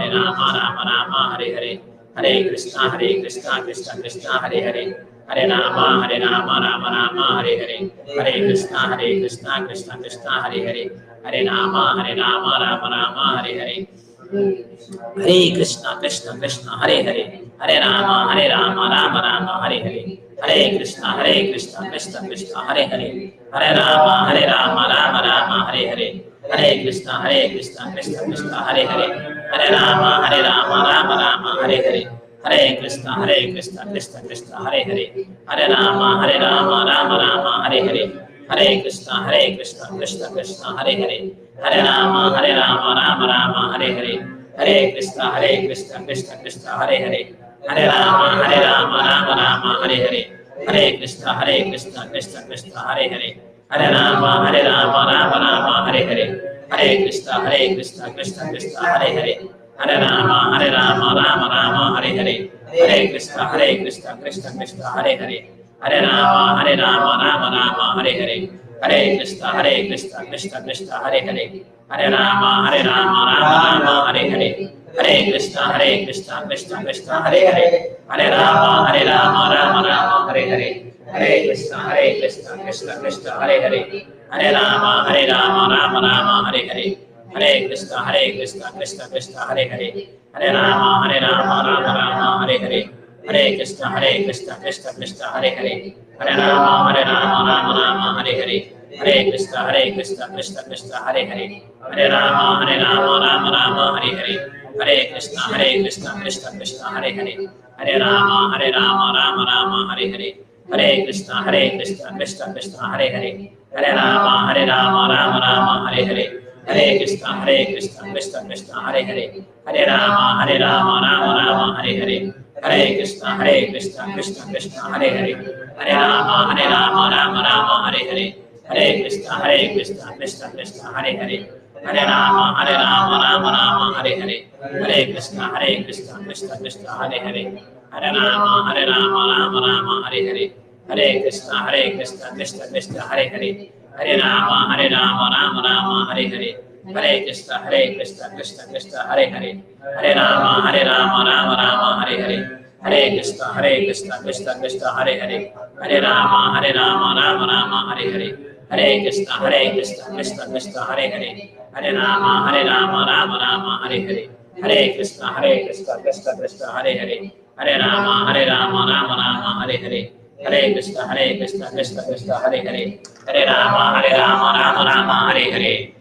Rama Hare Hare, Hare Krishna Krishna Krishna Hare Hare, Hare Rama Rama Hare Hare, Hare Krishna Krishna Krishna Hare Hare, Hare Rama Rama Hare Hare, Hare Krishna Krishna Krishna Hare Hare, Hare Rama Rama Hare Hare, Hare Krishna Krishna Krishna Hare Hare, Hare Rama Rama Hare Hare, Hare Krishna Krishna Krishna Hare Hare, Hare Rama Rama Hare Hare, Hare Krishna Krishna Krishna Hare Hare, Hare Rama Rama Hare Hare, Hare Krishna Krishna Krishna Hare Hare, Hare Rama Rama Hare Hare, Hare Krishna Krishna Krishna Hare Hare, Hare Rama Rama Hare Hare, Hare Krishna Krishna Krishna Hare Hare, Hare Rama Rama Hare Hare, Hare Krishna Krishna Krishna Hare Hare, Hare Rama Rama Hare Hare, Hare Krishna Krishna Krishna Hare Hare, Hare Rama Rama Hare Hare, Hare Krishna Krishna Krishna Hare Hare, Hare Rama Rama Hare Hare, Hare Krishna Krishna Krishna Hare Hare, Hare Rama Rama Hare Hare, Hare Krishna, Krishna Krishna, Hare Hare, Hare Rama, Rama Rama, Hare Hare, Hare Krishna, Krishna Krishna, Hare Hare, Hare Rama, Rama, Hare Hare, Hare Krishna, Krishna Krishna, Hare Hare, Hare Rama, Rama, Hare Hare, Hare Krishna, Krishna Hare Hare, Hare Rama, Rama, Hare Hare, Hare Krishna, Krishna Hare Hare, Hare Rama, Hare Hare, Hare Krishna, Krishna Hare Hare, Hare Rama, Hare Hare, Hare Krishna, Krishna Hare Hare, Hare Rama, Hare Hare, Hare Krishna, Krishna Hare Hare, Hare Rama, Hare Hare, Hare Krishna, Krishna Hare Hare, Hare Rama, Hare Hare, Hare Krishna, Krishna Hare Hare, Hare Rama, Hare Hare, Hare Krishna, Krishna Hare Hare, Hare Rama, Hare Hare, Hare Krishna, Krishna Hare Hare, Hare Rama, Hare Hare, Hare Krishna, Krishna Hare Hare, Hare Rama, Hare Hare, Hare Krishna, Krishna Hare Hare, Hare Rama, Hare Hare, Hare Krishna, Krishna Hare Hare, Hare Rama, Hare Hare, Hare Krishna, Krishna Hare Hare, Hare Rama, Hare Hare, Hare Krishna, Krishna Hare Hare, Hare Rama, Hare Hare.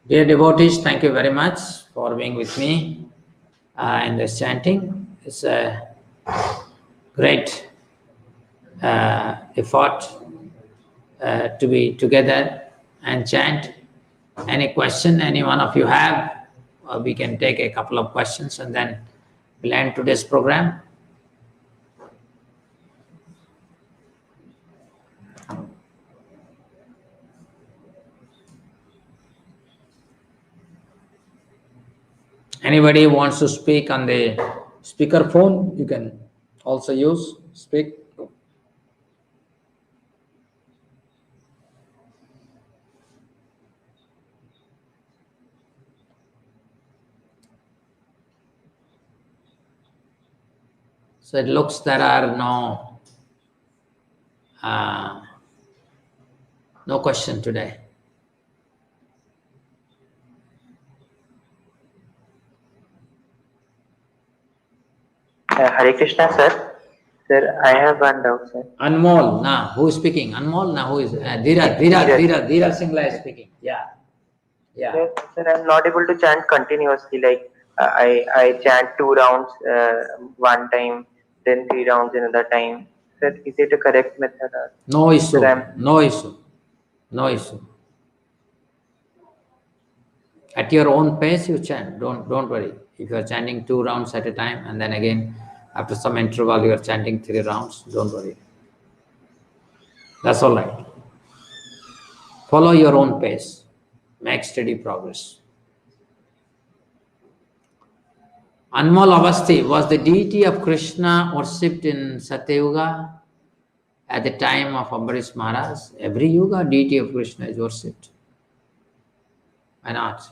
Dear devotees, thank you very much for being with me in this chanting. It's a great effort to be together and chant. Any question any one of you have, we can take a couple of questions and then we'll end today's program. Anybody wants to speak on the speaker phone, you can also use, speak. So it looks there are no question today. Hare Krishna, sir. Sir, I have one doubt, sir. Anmol, na, who is speaking? Anmol, na, who is? Dhira Singla is speaking. Yeah. Sir, I'm not able to chant continuously. Like I chant 2 rounds one time, then 3 rounds another time. Sir, is it a correct method? No issue. No issue. At your own pace, you chant. Don't worry. If you are chanting 2 rounds at a time, and then again after some interval you are chanting 3 rounds, don't worry. That's all right. Follow your own pace. Make steady progress. Anmol Avasti, was the deity of Krishna worshipped in Satyuga at the time of Ambarish Maharaj? Every yuga, deity of Krishna is worshipped. Why not?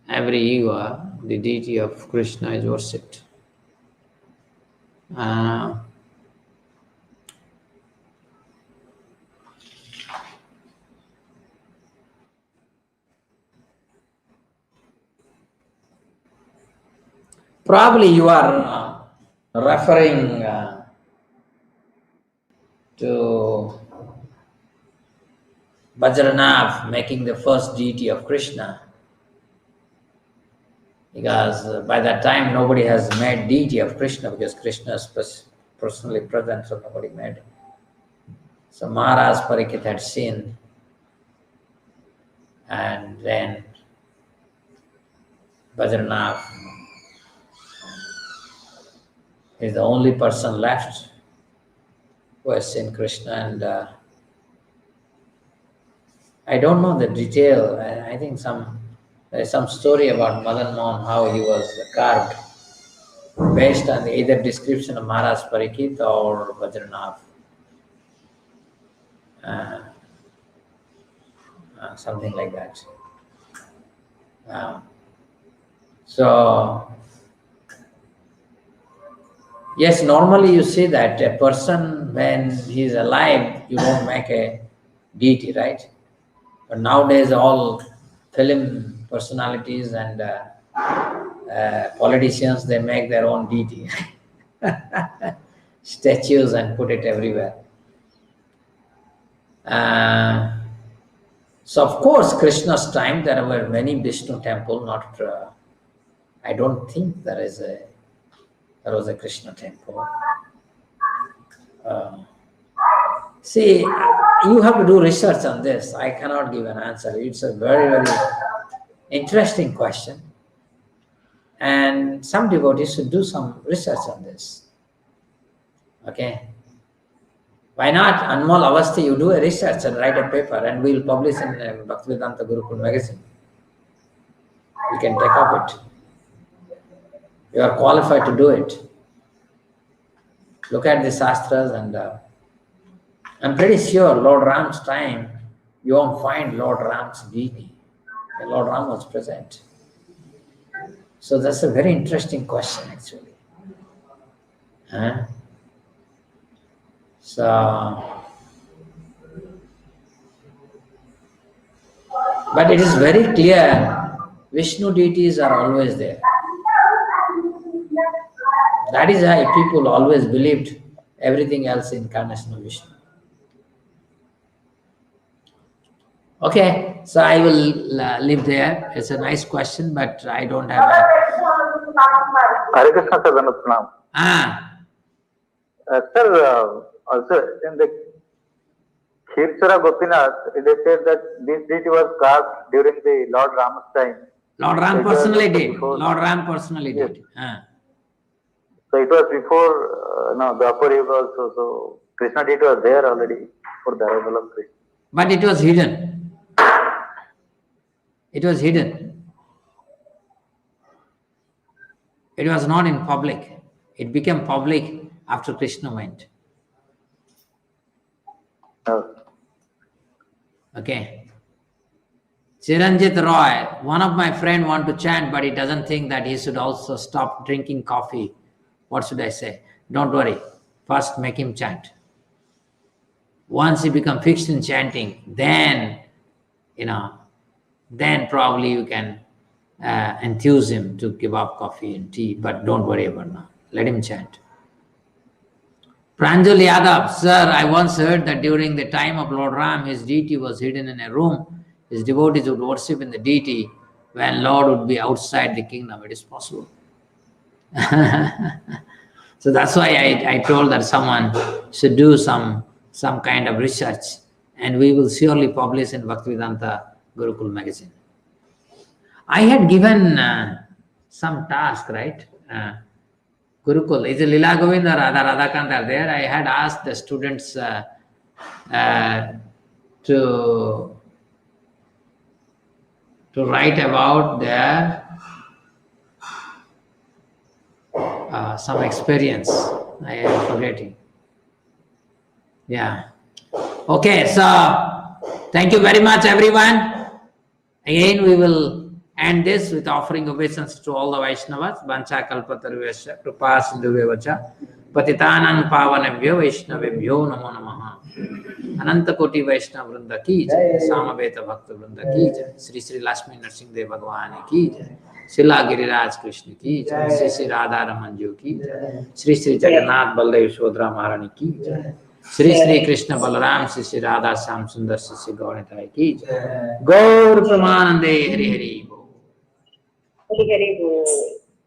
Every yuga, the deity of Krishna is worshipped. Probably you are referring to Vajranath making the first deity of Krishna. Because by that time nobody has made deity of Krishna, because Krishna is personally present, so nobody made it. So Maharaj Parikshit had seen, and then Vajranath is the only person left who has seen Krishna, and I don't know the detail. I think there is some story about Madan Mohan, how he was carved based on either description of Maharaj Parikshit or Vajranath. something like that. So, yes, normally you see that a person when he is alive, you don't make a deity, right? But nowadays, all film personalities and politicians, they make their own deity, statues, and put it everywhere. So, of course, Krishna's time there were many Vishnu temple. Not, I don't think there was a Krishna temple. See, you have to do research on this. I cannot give an answer. It's a very, very interesting question. And some devotees should do some research on this. Okay. Why not? Anmol Avasti, you do a research and write a paper and we'll publish in Bhaktivedanta Gurukul magazine. You can take up it. You are qualified to do it. Look at the Shastras and I'm pretty sure Lord Ram's time, you won't find Lord Ram's deity. Lord Ram was present. So that's a very interesting question actually. So, but it is very clear, Vishnu deities are always there. That is why people always believed everything else incarnation of Vishnu. Okay, so I will leave there. It's a nice question, but I don't have a... Hare Krishna sir, Dandavat Pranam. Sir, also in the Kshirchara Gopinath, they said that this deity was carved during the Lord Rama's time. Lord Ram personally did. Lord Ram personally did. So it was before the Upper Yuga also. So Krishna deity was there already for the arrival of Krishna. But it was hidden. It was hidden. It was not in public. It became public after Krishna went. Okay. Chiranjit Roy, one of my friend want to chant, but he doesn't think that he should also stop drinking coffee. What should I say? Don't worry. First make him chant. Once he become fixed in chanting, then, then probably you can enthuse him to give up coffee and tea, but don't worry about now. Let him chant. Pranjal Yadav, sir, I once heard that during the time of Lord Ram, his deity was hidden in a room. His devotees would worship in the deity when Lord would be outside the kingdom. It is possible. So that's why I told that someone should do some kind of research, and we will surely publish in Bhaktivedanta Gurukul magazine. I had given some task, right? Gurukul, is it Lila Govinda, Radhakant are there? I had asked the students to write about their some experience. I am forgetting. Yeah. Okay, so thank you very much, everyone. Again, we will end this with offering obeisance to all the Vaishnavas. Vancha kalpatarvesya kripa sindhuvevacha patitanang pavanebhyo Vaishnavebhyo namo namaha. Ananta Koti Vaishnava Vrinda ki jai, Samaveta Bhakta Vrinda ki jai, Sri Sri Lakshmi Narasimha Bhagwan ki jai, Srila Giriraj Krishna ki jai, Sri Sri Radha Ramanju ki jai, Sri Sri Jagannath Baldev Shodra Maharani ki jai, Sri Sri Krishna Balaram Sri Sri Radha Sam Sundar Sri Sri Gauritai ki jai. Gaur Pramanande Hari Hari Bo. Hari Hari Bo.